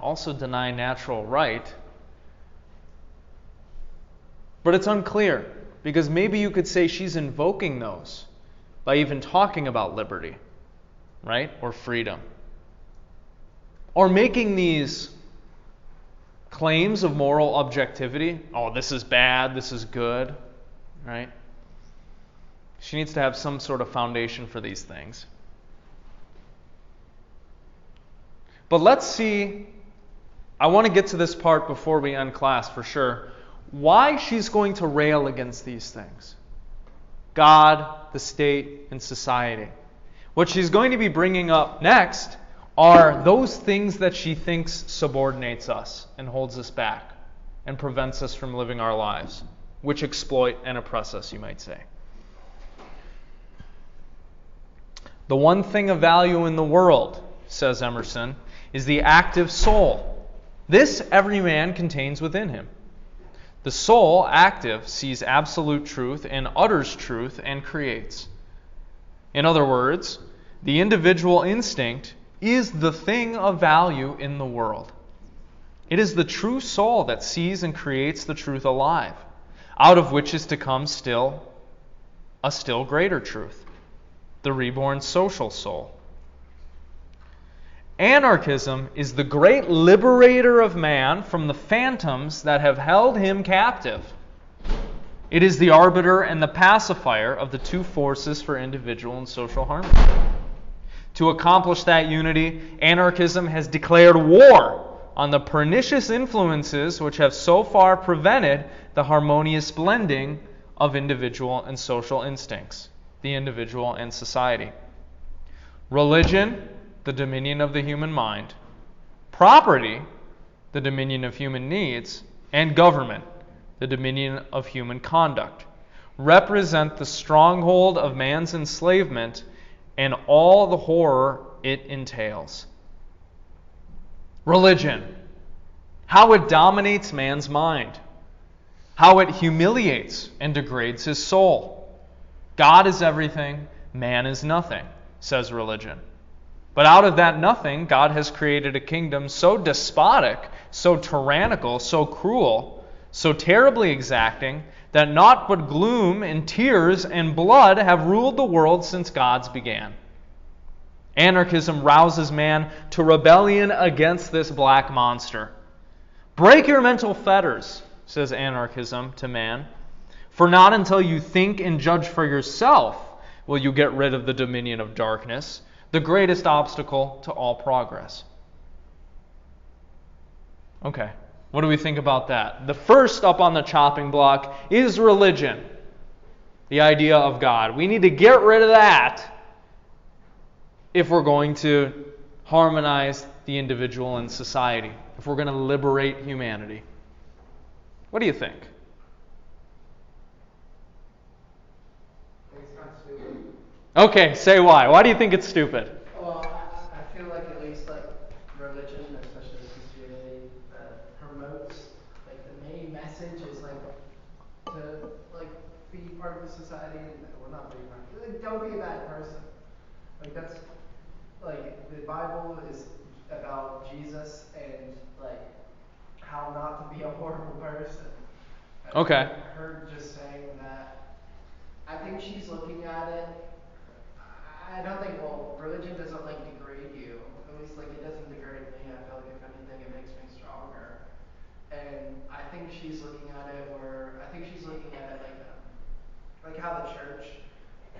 Speaker 1: also deny natural right. But it's unclear, because maybe you could say she's invoking those by even talking about liberty, right? Or freedom. Or making these claims of moral objectivity. Oh, this is bad, this is good, right? She needs to have some sort of foundation for these things. But let's see, I want to get to this part before we end class for sure, why she's going to rail against these things. God, the state, and society. What she's going to be bringing up next are those things that she thinks subordinates us and holds us back and prevents us from living our lives, which exploit and oppress us, you might say. The one thing of value in the world, says Emerson, is the active soul. This every man contains within him. The soul, active, sees absolute truth and utters truth and creates. In other words, the individual instinct is the thing of value in the world. It is the true soul that sees and creates the truth alive, out of which is to come a still greater truth, the reborn social soul. Anarchism is the great liberator of man from the phantoms that have held him captive. It is the arbiter and the pacifier of the two forces for individual and social harmony. To accomplish that unity, anarchism has declared war on the pernicious influences which have so far prevented the harmonious blending of individual and social instincts, the individual and society. Religion, the dominion of the human mind, property, the dominion of human needs, and government, the dominion of human conduct, represent the stronghold of man's enslavement and all the horror it entails. Religion, how it dominates man's mind, how it humiliates and degrades his soul. God is everything, man is nothing, says religion. But out of that nothing, God has created a kingdom so despotic, so tyrannical, so cruel, so terribly exacting, that naught but gloom and tears and blood have ruled the world since gods began. Anarchism rouses man to rebellion against this black monster. Break your mental fetters, says anarchism to man, for not until you think and judge for yourself will you get rid of the dominion of darkness, the greatest obstacle to all progress. Okay, what do we think about that? The first up on the chopping block is religion, the idea of God. We need to get rid of that if we're going to harmonize the individual and society, if we're going to liberate humanity. What do you think?
Speaker 2: I think it's kind of stupid.
Speaker 1: Okay, say why. Why do you think it's stupid?
Speaker 2: Well, I feel like at least like religion, especially Christianity, promotes like the main message is like to like be part of the society and well not be part like don't be a bad person. Like that's like the Bible is about Jesus and like how not to be a horrible person.
Speaker 1: Okay.
Speaker 2: Her just saying that, I think she's looking at it, I don't think, well, religion doesn't like degrade you. At least like it doesn't degrade me. I feel like if anything it makes me stronger. And I think she's looking at it like how the church,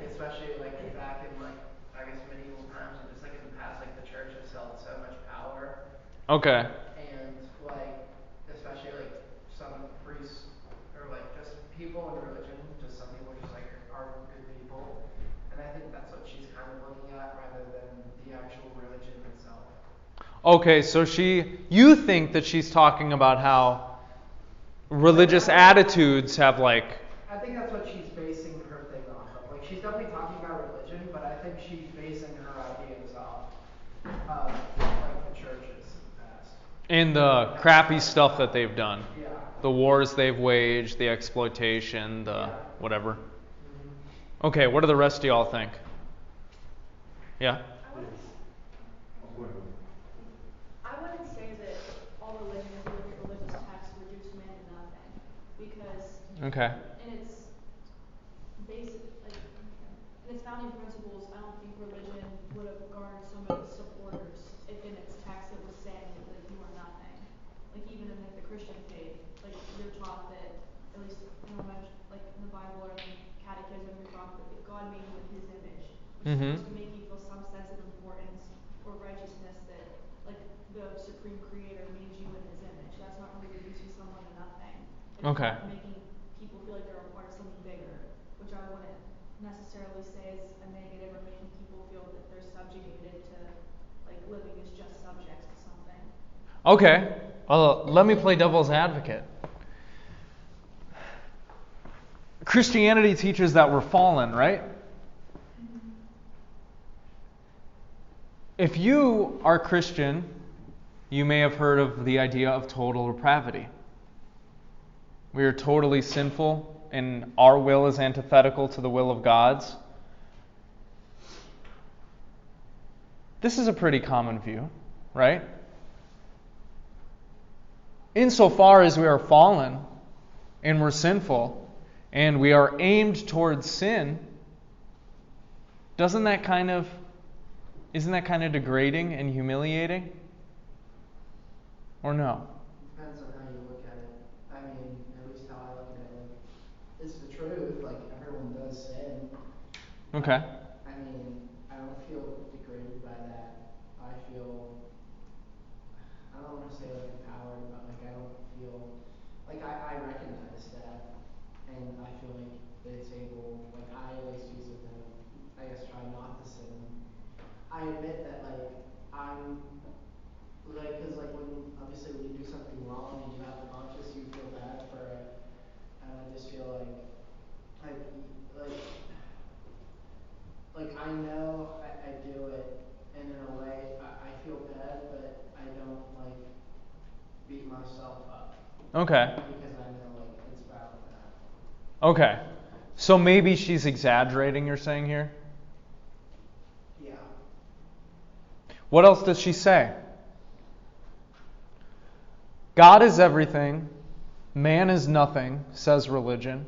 Speaker 2: especially like back in like I guess medieval times and just like in the past, like the church has held so much power.
Speaker 1: Okay.
Speaker 2: And like especially like some priests or like just people in religion, just some people just like are good people. And I think that's what she's kind of looking at rather than the actual religion itself.
Speaker 1: Okay, so you think that she's talking about how religious attitudes have like...
Speaker 2: I think that's what she's basing her thing off of. Like she's definitely talking about religion, but I think she's basing her ideas off of like the churches in the past.
Speaker 1: And the crappy stuff that they've done.
Speaker 2: Yeah.
Speaker 1: The wars they've waged, the exploitation, the whatever. Okay, what do the rest of y'all think? Yeah?
Speaker 4: I wouldn't say that all religions, if you look at religious texts, reduce man to nothing. Because
Speaker 1: Okay.
Speaker 4: in its basic, like, in its founding principles, I don't think religion would have garnered so many supporters if in its text it was saying that you are nothing. Like even in like the Christian faith, like you're taught that, at least like in the Bible or in the Catechism, you're taught that God made you in His image, which is supposed to make you feel some sense of importance or righteousness that like the Supreme Creator made you in His image. That's not really reducing someone to nothing. It's
Speaker 1: Okay.
Speaker 4: making people feel like they're a part of something bigger, which I wouldn't necessarily say is a negative, or making people feel that they're subjugated to like living as just subjects to something.
Speaker 1: Okay. Let me play devil's advocate. Christianity teaches that we're fallen, right? If you are Christian, you may have heard of the idea of total depravity. We are totally sinful, and our will is antithetical to the will of God's. This is a pretty common view, right? Insofar as we are fallen, and we're sinful, and we are aimed towards sin, isn't that kind of degrading and humiliating? Or no?
Speaker 2: Depends on how you look at it. I mean, at least how I look at it, it's the truth. Like everyone does sin.
Speaker 1: Okay.
Speaker 2: I mean, I don't feel degraded by that. I don't want to say like empowered, but like I don't feel like I recognize that, and I feel like it's able, like I at least use it to, I guess, try not to sin. I admit that like I'm like, because like when obviously when you do something wrong and you have a conscience, you feel bad for it, and I just feel like I know I do it, and in a way I feel bad, but I don't like beat myself up.
Speaker 1: Okay.
Speaker 2: Because I know like it's about that.
Speaker 1: Okay. So maybe she's exaggerating, you're saying here?
Speaker 2: Yeah.
Speaker 1: What else does she say? God is everything, man is nothing, says religion.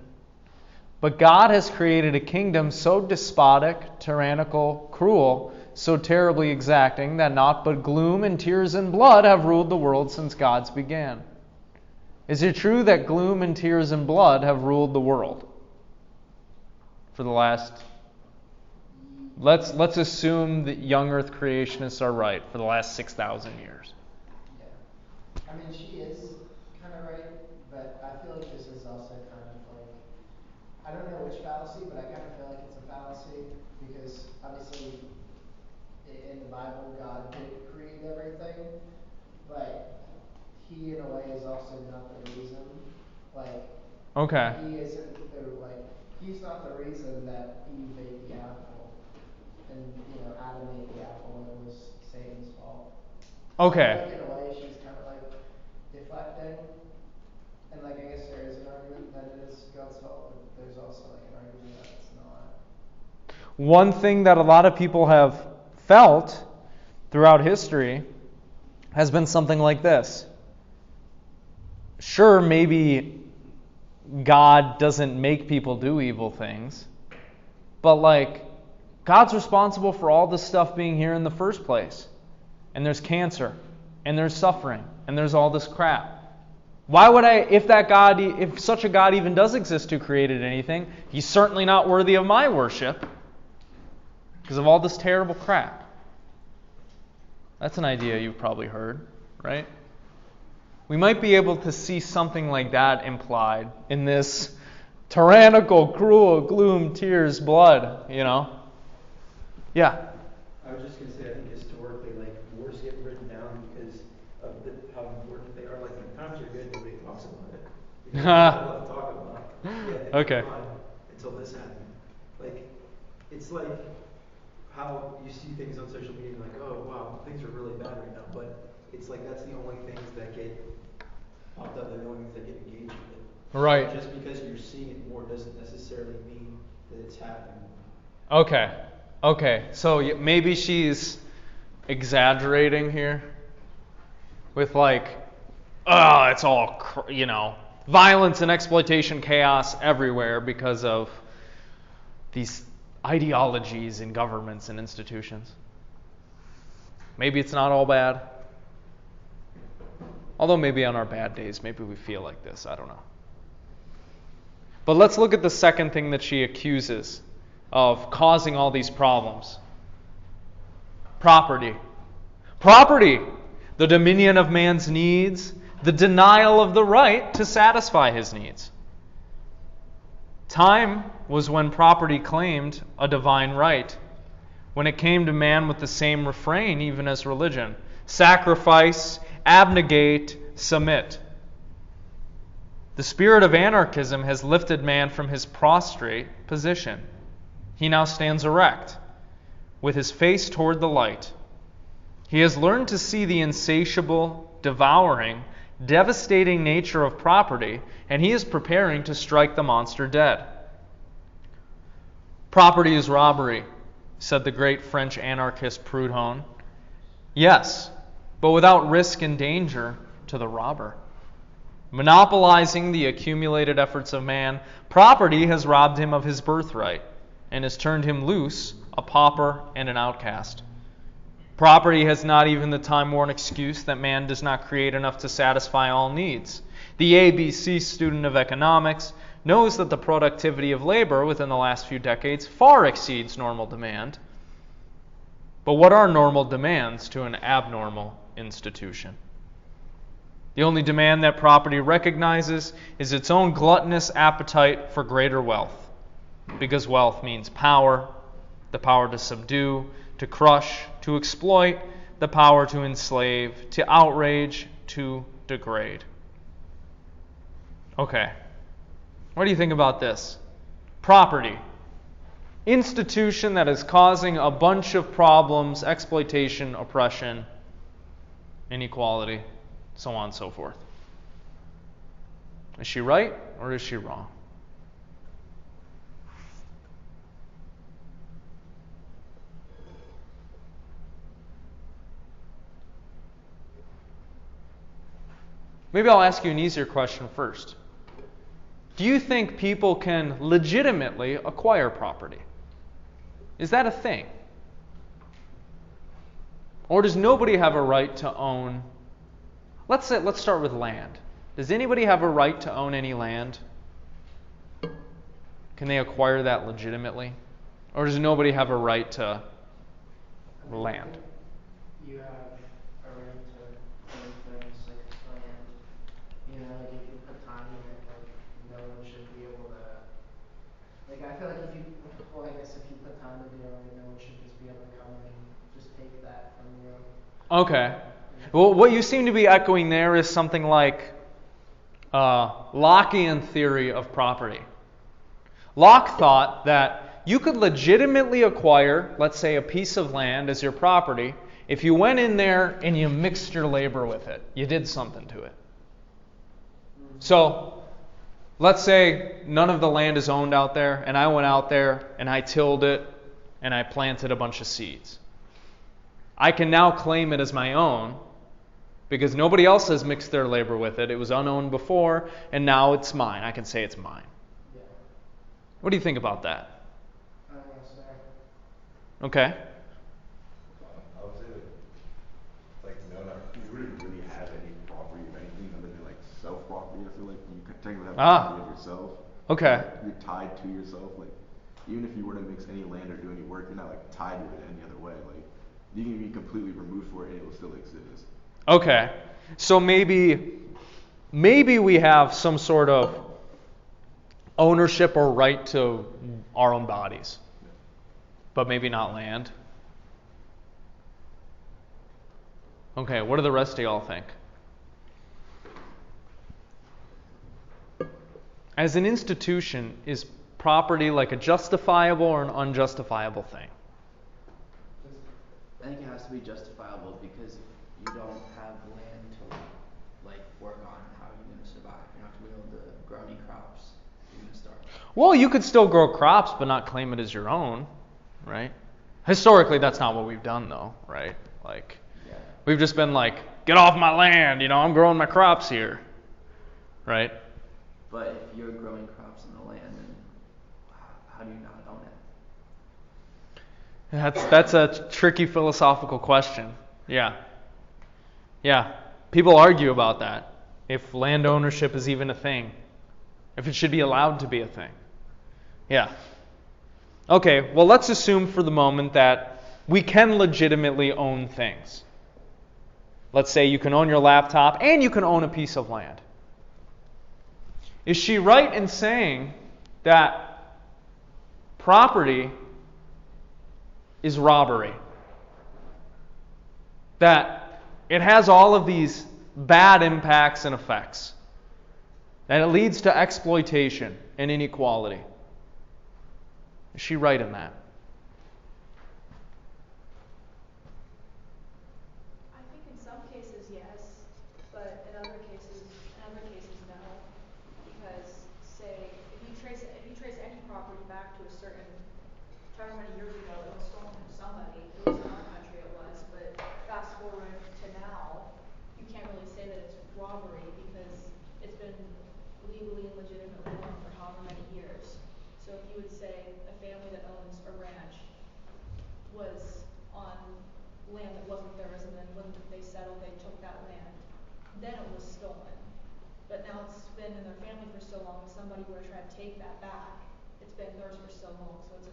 Speaker 1: But God has created a kingdom so despotic, tyrannical, cruel, so terribly exacting that naught but gloom and tears and blood have ruled the world since God's began. Is it true that gloom and tears and blood have ruled the world for the last... Let's assume that young Earth creationists are right, for the last 6,000 years.
Speaker 2: Yeah. I mean, she is kind of right, but I feel like this is also kind of like, I don't know which fallacy, but I kind of feel like it's a fallacy, because obviously in the Bible, God did create everything, but He in a way is also not the reason. Like,
Speaker 1: Okay.
Speaker 2: He isn't He's not the reason that Eve ate the apple, and Adam ate the apple, and it was Satan's fault.
Speaker 1: Okay.
Speaker 2: I feel like in a way she's kind of like deflecting, and like I guess there is an argument that it is God's fault, but there's also like an argument that it's not.
Speaker 1: One thing that a lot of people have felt throughout history has been something like this. sure, maybe God doesn't make people do evil things, but like, God's responsible for all this stuff being here in the first place. And there's cancer, and there's suffering, and there's all this crap. Why would if such a God even does exist who created anything, he's certainly not worthy of my worship because of all this terrible crap. That's an idea you've probably heard, right? We might be able to see something like that implied in this tyrannical, cruel, gloom, tears, blood, Yeah.
Speaker 3: I was just going to say, I think historically, like, wars get written down because of how important they are. Like, when times are good, nobody talks about it. There's not a lot to talk about. Yeah,
Speaker 1: Okay.
Speaker 3: Until this happened. Like, it's like how you see things on social media, like, oh, wow, things are really bad right now. But it's like that's the only things that get popped up, they're the only things that get engaged with it.
Speaker 1: Right.
Speaker 3: Just because you're seeing it more doesn't necessarily mean that it's happening
Speaker 1: Okay. So maybe she's exaggerating here with like, it's all, violence and exploitation, chaos everywhere because of these ideologies in governments and institutions. Maybe it's not all bad. Although maybe on our bad days, maybe we feel like this. I don't know. But let's look at the second thing that she accuses of causing all these problems. Property. Property, the dominion of man's needs, the denial of the right to satisfy his needs. Time was when property claimed a divine right, when it came to man with the same refrain even as religion: sacrifice, abnegate, submit. The spirit of anarchism has lifted man from his prostrate position. He now stands erect, with his face toward the light. He has learned to see the insatiable, devouring, devastating nature of property, and he is preparing to strike the monster dead. Property is robbery, said the great French anarchist Proudhon. Yes, but without risk and danger to the robber. Monopolizing the accumulated efforts of man, property has robbed him of his birthright and has turned him loose, a pauper and an outcast. Property has not even the time-worn excuse that man does not create enough to satisfy all needs. The ABC student of economics knows that the productivity of labor within the last few decades far exceeds normal demand. But what are normal demands to an abnormal institution? The only demand that property recognizes is its own gluttonous appetite for greater wealth, because wealth means power, the power to subdue, to crush, to exploit, the power to enslave, to outrage, to degrade. Okay. What do you think about this? Property. Institution that is causing a bunch of problems, exploitation, oppression, inequality, so on and so forth. Is she right or is she wrong? Maybe I'll ask you an easier question first. Do you think people can legitimately acquire property? Is that a thing? Or does nobody have a right to own? Let's start with land. Does anybody have a right to own any land? Can they acquire that legitimately? Or does nobody have a right to land?
Speaker 2: You have a right to own things like land. Like if you put time in it, like no one should be able to. Like I feel like if you put time into it, no one should just be able to come and just take that from you.
Speaker 1: Okay. Well, what you seem to be echoing there is something like Lockean theory of property. Locke thought that you could legitimately acquire, let's say, a piece of land as your property if you went in there and you mixed your labor with it. You did something to it. So, let's say none of the land is owned out there, and I went out there and I tilled it and I planted a bunch of seeds. I can now claim it as my own because nobody else has mixed their labor with it. It was unowned before, and now it's mine. I can say it's mine.
Speaker 2: Yeah.
Speaker 1: What do you think about that?
Speaker 2: Yes, sir.
Speaker 1: Okay.
Speaker 11: I would say like no, you wouldn't really have any property of anything other than like self-property. I feel like you technically have property of yourself.
Speaker 1: Okay.
Speaker 11: You're tied to yourself. Like even if you were to mix any land or do any work, you're not like tied to it any other way. Like you can be completely removed for it and it will still exist.
Speaker 1: Okay. So maybe we have some sort of ownership or right to our own bodies, but maybe not land. Okay, what do the rest of y'all think? As an institution, is property like a justifiable or an unjustifiable thing?
Speaker 8: I think it has to be justifiable because you don't have land to like work on. How are you going to survive? You're not going to be able to grow any crops. You're going to starve.
Speaker 1: Well, you could still grow crops but not claim it as your own, right? Historically, that's not what we've done though, right? Like, we've just been like, get off my land, I'm growing my crops here, right?
Speaker 8: But if you're growing crops on the land, then how do you not own it?
Speaker 1: That's a tricky philosophical question. Yeah. People argue about that. If land ownership is even a thing. If it should be allowed to be a thing. Yeah. Okay, well, let's assume for the moment that we can legitimately own things. Let's say you can own your laptop and you can own a piece of land. Is she right in saying that property is robbery? That it has all of these bad impacts and effects? That it leads to exploitation and inequality? Is she right in that?
Speaker 4: I think in some cases yes, but in other cases no. Because say if you trace any property back to a certain however many years ago it was stolen from somebody, at least in our country it was, but fast forward to now, you can't really say that it's robbery because it's been legally and legitimately owned for however many years. So if you would say a family that owns a ranch was on land that wasn't theirs, and then when they settled, they took that land, then it was stolen. But now it's been in their family for so long, if somebody were to try to take that back, it's been theirs for so long, so it's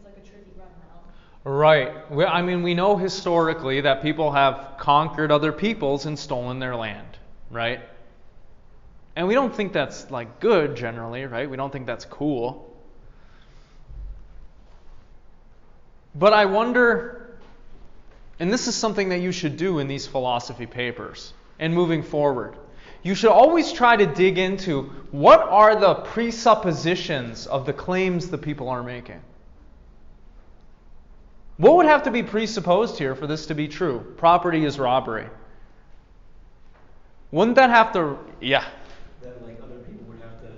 Speaker 4: like a tricky runaround.
Speaker 1: Right. We know historically that people have conquered other peoples and stolen their land, right? And we don't think that's like good generally, right? We don't think that's cool. But I wonder, and this is something that you should do in these philosophy papers and moving forward. You should always try to dig into what are the presuppositions of the claims the people are making. What would have to be presupposed here for this to be true? Property is robbery. Wouldn't that have to... Yeah.
Speaker 3: That like other people would have to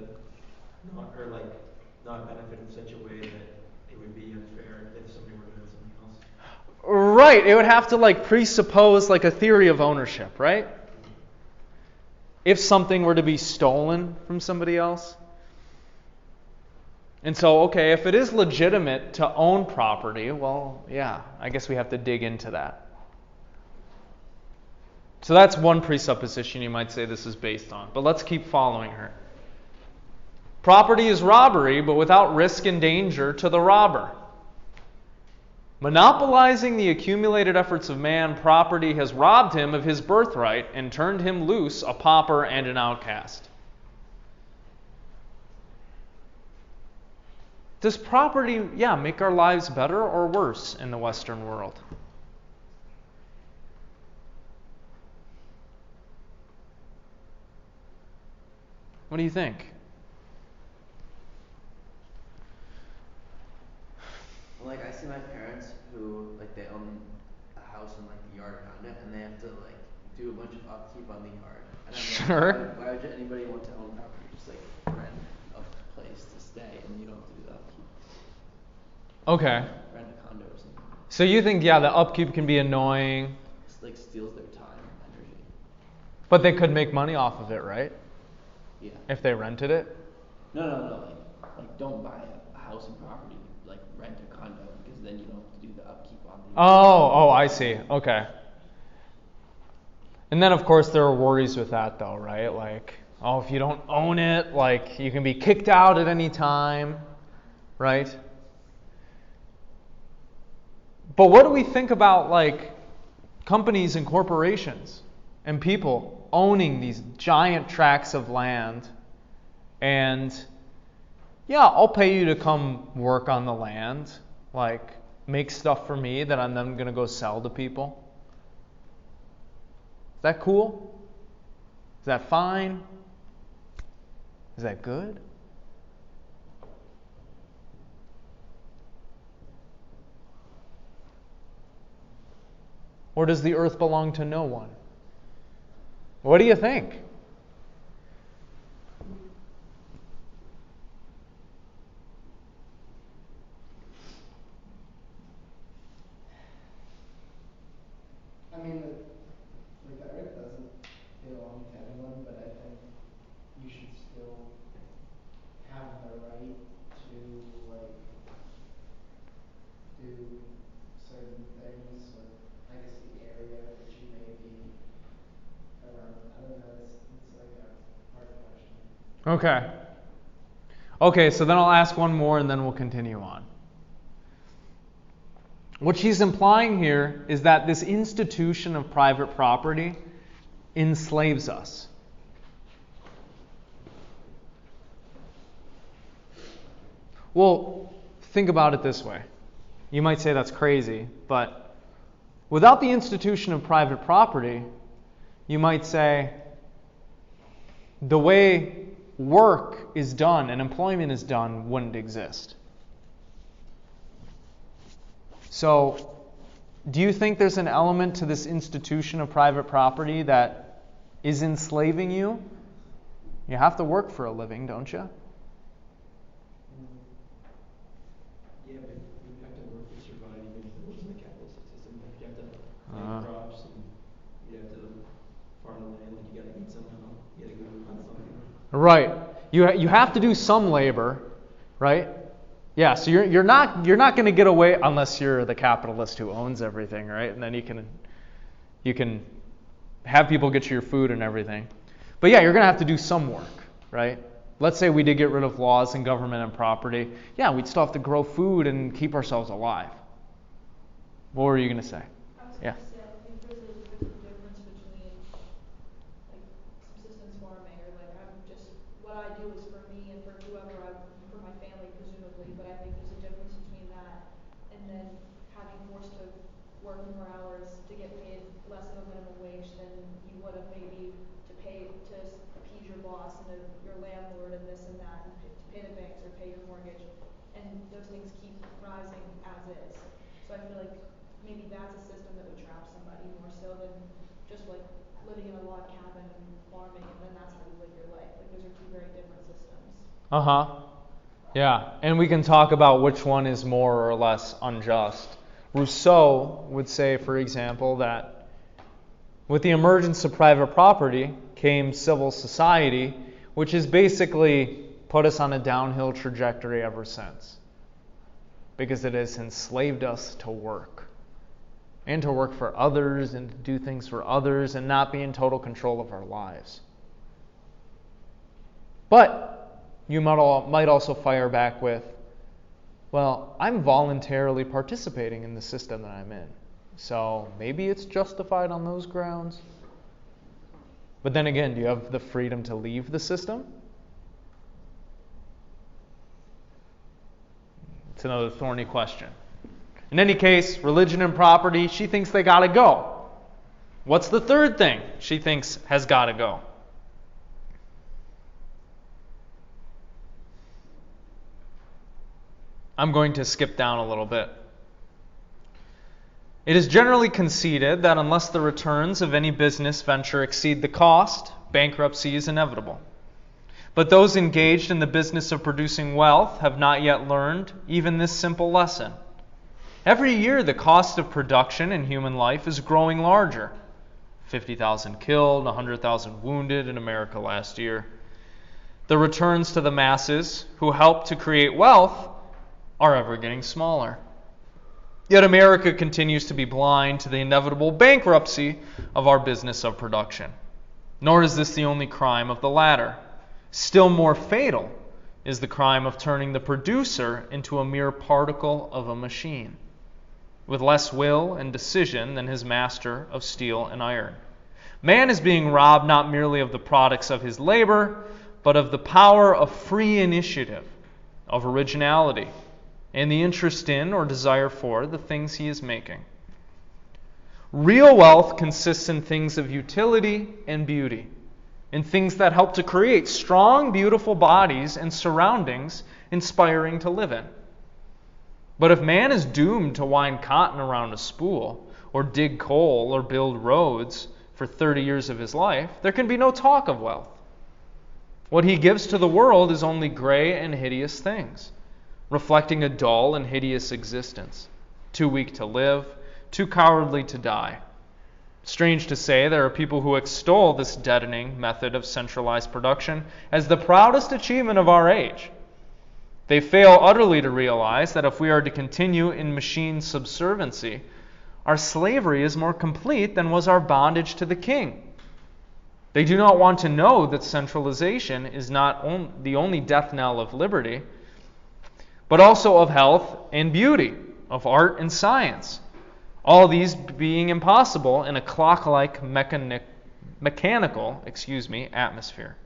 Speaker 3: not benefit in such a way that it would be unfair if somebody were to own something else.
Speaker 1: Right. It would have to presuppose a theory of ownership, right? If something were to be stolen from somebody else. And so, okay, if it is legitimate to own property, well, yeah, I guess we have to dig into that. So that's one presupposition you might say this is based on. But let's keep following her. Property is robbery, but without risk and danger to the robber. Monopolizing the accumulated efforts of man, property has robbed him of his birthright and turned him loose, a pauper and an outcast. Does property, make our lives better or worse in the Western world? What do you think?
Speaker 8: Well, I see my parents who they own a house and the yard around it, and they have to do a bunch of upkeep on the yard. And I'm
Speaker 1: Sure.
Speaker 8: Why would anybody want to own property? Just rent a place to stay, and you don't have to do the upkeep.
Speaker 1: Okay.
Speaker 8: Rent a condo or something.
Speaker 1: So you think, the upkeep can be annoying.
Speaker 8: It steals their time and energy.
Speaker 1: But they could make money off of it, right?
Speaker 8: Yeah.
Speaker 1: If they rented it?
Speaker 8: No. Like don't buy a house and property. Like rent a condo because then you don't have to do the upkeep on the.
Speaker 1: Oh, I see. Okay. And then, of course, there are worries with that, though, right? Like, oh, if you don't own it, like, you can be kicked out at any time, right? But what do we think about, like, companies and corporations and people owning these giant tracts of land? And, yeah, I'll pay you to come work on the land, like, make stuff for me that I'm then going to go sell to people. Is that cool? Is that fine? Is that good? Or does the earth belong to no one? What do you think?
Speaker 2: I mean, the earth doesn't belong to anyone, but I think you should still have the right to, like, do certain things with, I guess, the area that you may be around. I don't know, it's like a hard question.
Speaker 1: Okay, so then I'll ask one more and then we'll continue on. What she's implying here is that this institution of private property enslaves us. Well, think about it this way. You might say that's crazy, but without the institution of private property, you might say the way work is done and employment is done wouldn't exist. So, do you think there's an element to this institution of private property that is enslaving you? You have to work for a living, don't you?
Speaker 3: Yeah, but you have to work to survive even if it wasn't a capitalist system. Like you have to plant crops and you have to farm the land. Like you got to eat somehow. You got to go hunt something.
Speaker 1: Right. You have to do some labor, right? Yeah. So you're not going to get away unless you're the capitalist who owns everything, right? And then you can have people get you your food and everything. But yeah, you're going to have to do some work, right? Let's say we did get rid of laws and government and property. Yeah, we'd still have to grow food and keep ourselves alive. What were you going to say?
Speaker 4: I was
Speaker 1: Yeah.
Speaker 4: going to say, I think there's a difference between like subsistence farming or like what I do is for me and for for my family presumably, but I think there's a difference between that and then having forced to work more hours to get paid less than a minimum wage than you would have maybe to appease your boss and your landlord and this and that and to pay the banks or pay your mortgage, and those things keep rising as is. So I feel like maybe that's a system that would trap somebody more so than just like living in a log cabin and farming and then that's how you live your life. Like those are two very different systems.
Speaker 1: Yeah, and we can talk about which one is more or less unjust. Rousseau would say, for example, that with the emergence of private property came civil society, which has basically put us on a downhill trajectory ever since. Because it has enslaved us to work. And to work for others and to do things for others and not be in total control of our lives. But you might also fire back with, well, I'm voluntarily participating in the system that I'm in. So maybe it's justified on those grounds. But then again, do you have the freedom to leave the system? It's another thorny question. In any case, religion and property, she thinks they gotta go. What's the third thing she thinks has gotta go? I'm going to skip down a little bit. It is generally conceded that unless the returns of any business venture exceed the cost, bankruptcy is inevitable. But those engaged in the business of producing wealth have not yet learned even this simple lesson. Every year, the cost of production in human life is growing larger. 50,000 killed, 100,000 wounded in America last year. The returns to the masses who helped to create wealth are ever getting smaller. Yet America continues to be blind to the inevitable bankruptcy of our business of production. Nor is this the only crime of the latter. Still more fatal is the crime of turning the producer into a mere particle of a machine, with less will and decision than his master of steel and iron. Man is being robbed not merely of the products of his labor, but of the power of free initiative, of originality, and the interest in or desire for the things he is making. Real wealth consists in things of utility and beauty, in things that help to create strong, beautiful bodies and surroundings inspiring to live in. But if man is doomed to wind cotton around a spool, or dig coal, or build roads for 30 years of his life, there can be no talk of wealth. What he gives to the world is only gray and hideous things, reflecting a dull and hideous existence, too weak to live, too cowardly to die. Strange to say, there are people who extol this deadening method of centralized production as the proudest achievement of our age. They fail utterly to realize that if we are to continue in machine subserviency, our slavery is more complete than was our bondage to the king. They do not want to know that centralization is not the only death knell of liberty, but also of health and beauty, of art and science. All these being impossible in a clock-like mechanical atmosphere.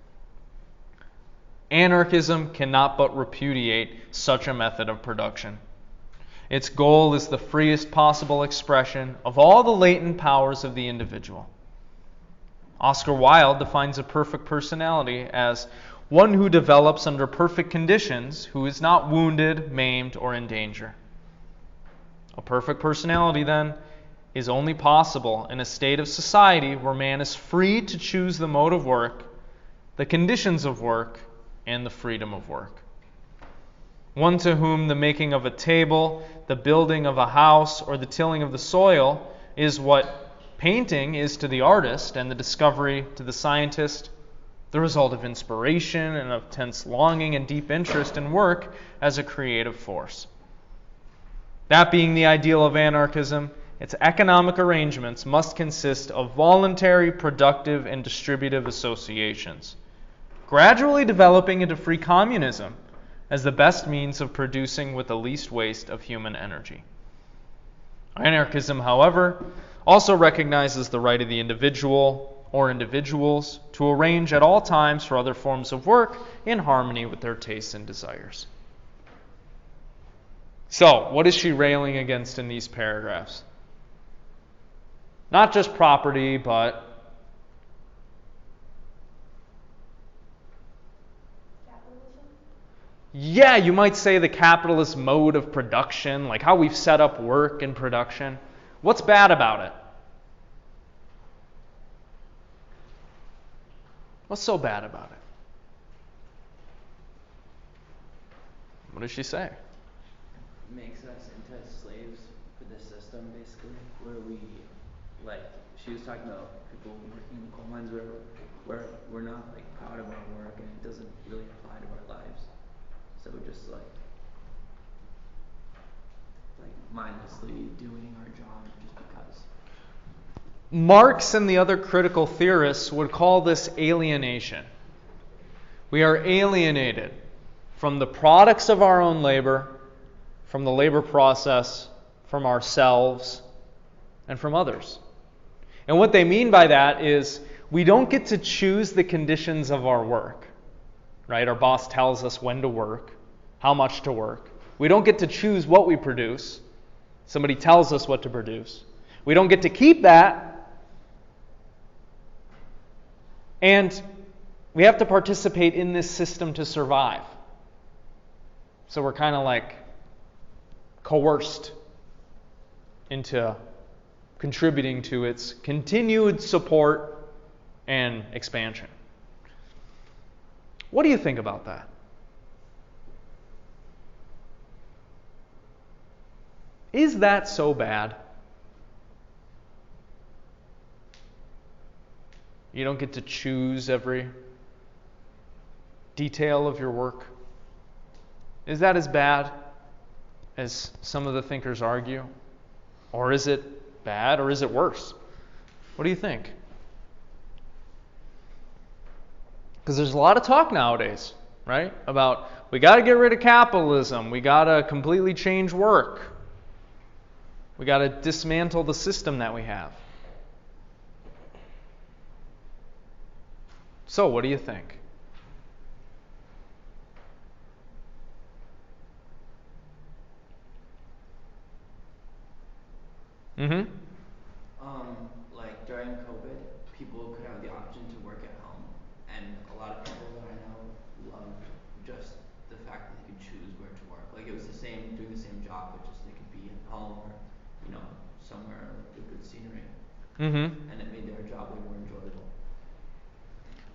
Speaker 1: Anarchism cannot but repudiate such a method of production. Its goal is the freest possible expression of all the latent powers of the individual. Oscar Wilde defines a perfect personality as one who develops under perfect conditions, who is not wounded, maimed, or in danger. A perfect personality, then, is only possible in a state of society where man is free to choose the mode of work, the conditions of work, and the freedom of work. One to whom the making of a table, the building of a house, or the tilling of the soil is what painting is to the artist and the discovery to the scientist, the result of inspiration and of tense longing and deep interest in work as a creative force. That being the ideal of anarchism, its economic arrangements must consist of voluntary, productive, and distributive associations, gradually developing into free communism as the best means of producing with the least waste of human energy. Anarchism, however, also recognizes the right of the individual or individuals to arrange at all times for other forms of work in harmony with their tastes and desires. So, what is she railing against in these paragraphs? Not just property, but
Speaker 4: Capitalism?
Speaker 1: yeah, you might say the capitalist mode of production, like how we've set up work and production. What's bad about it? What's so bad about it? What does she say?
Speaker 8: Makes us into slaves for the system, basically, where we, like, she was talking about people working in coal mines where we're not, like, proud of our work and it doesn't really apply to our lives. So we're just, like mindlessly doing our job just because.
Speaker 1: Marx and the other critical theorists would call this alienation. We are alienated from the products of our own labor, from the labor process, from ourselves, and from others. And what they mean by that is we don't get to choose the conditions of our work. Right? Our boss tells us when to work, how much to work. We don't get to choose what we produce. Somebody tells us what to produce. We don't get to keep that. And we have to participate in this system to survive. So we're kind of like coerced into contributing to its continued support and expansion. What do you think about that? Is that so bad? You don't get to choose every detail of your work. Is that as bad as some of the thinkers argue? Or is it bad, or is it worse? What do you think? Because there's a lot of talk nowadays, right? About we got to get rid of capitalism. We got to completely change work. We got to dismantle the system that we have. So, what do you think? Mm-hmm.
Speaker 8: Like during COVID, people could have the option to work at home, and a lot of people that I know loved just the fact that they could choose where to work. Like it was doing the same job, but just they could be at home or, somewhere with good scenery.
Speaker 1: Mm-hmm.
Speaker 8: And it made their job way more enjoyable.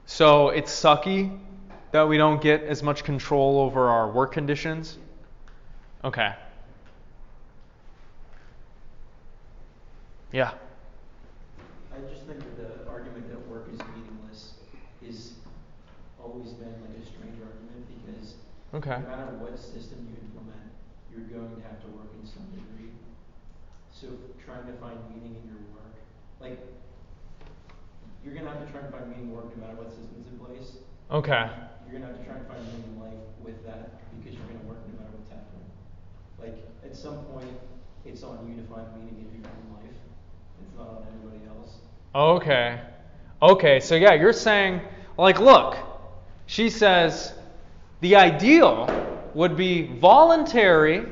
Speaker 1: So it's sucky that we don't get as much control over our work conditions? Okay. Yeah.
Speaker 3: I just think that the argument that work is meaningless is always been like a strange argument because no matter what system you implement, you're going to have to work in some degree. So trying to find meaning in your work, like you're going to have to try and find meaning in work no matter what system's in place.
Speaker 1: Okay.
Speaker 3: You're going to have to try and find meaning in life with that because you're going to work no matter what's happening. Like at some point, it's on you to find meaning in your own life. It's not on anybody else. Okay, so yeah, you're saying, like, look, she says, the ideal would be voluntary,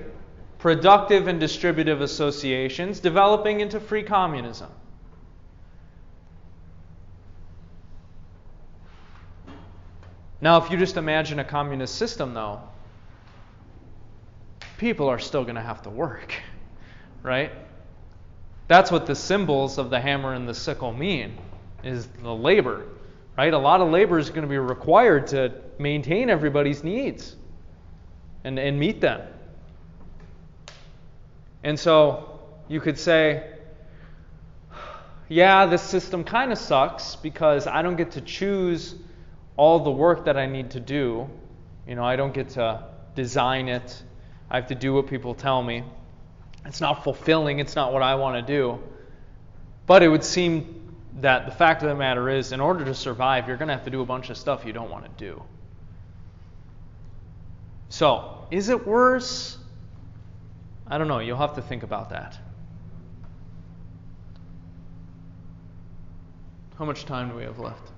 Speaker 3: productive, and distributive associations developing into free communism. Now, if you just imagine a communist system, though, people are still going to have to work, right? That's what the symbols of the hammer and the sickle mean, is the labor, right? A lot of labor is going to be required to maintain everybody's needs and meet them. And so you could say, yeah, this system kind of sucks because I don't get to choose all the work that I need to do. I don't get to design it. I have to do what people tell me. It's not fulfilling. It's not what I want to do. But it would seem that the fact of the matter is, in order to survive, you're going to have to do a bunch of stuff you don't want to do. So, is it worse? I don't know. You'll have to think about that. How much time do we have left?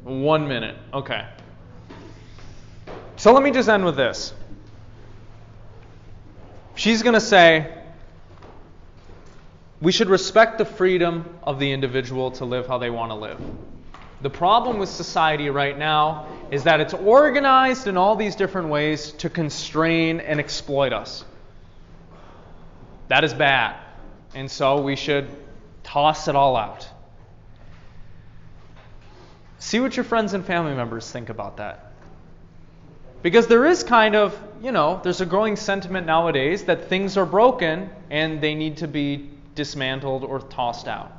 Speaker 3: 1 minute. Okay. So let me just end with this. She's going to say, we should respect the freedom of the individual to live how they want to live. The problem with society right now is that it's organized in all these different ways to constrain and exploit us. That is bad. And so we should toss it all out. See what your friends and family members think about that. Because there is kind of, there's a growing sentiment nowadays that things are broken and they need to be dismantled or tossed out.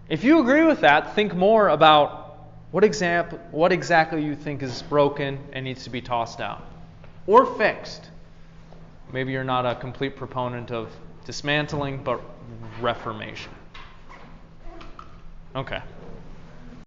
Speaker 3: If you agree with that, think more about what exactly you think is broken and needs to be tossed out or fixed. Maybe you're not a complete proponent of dismantling, but reformation. Okay.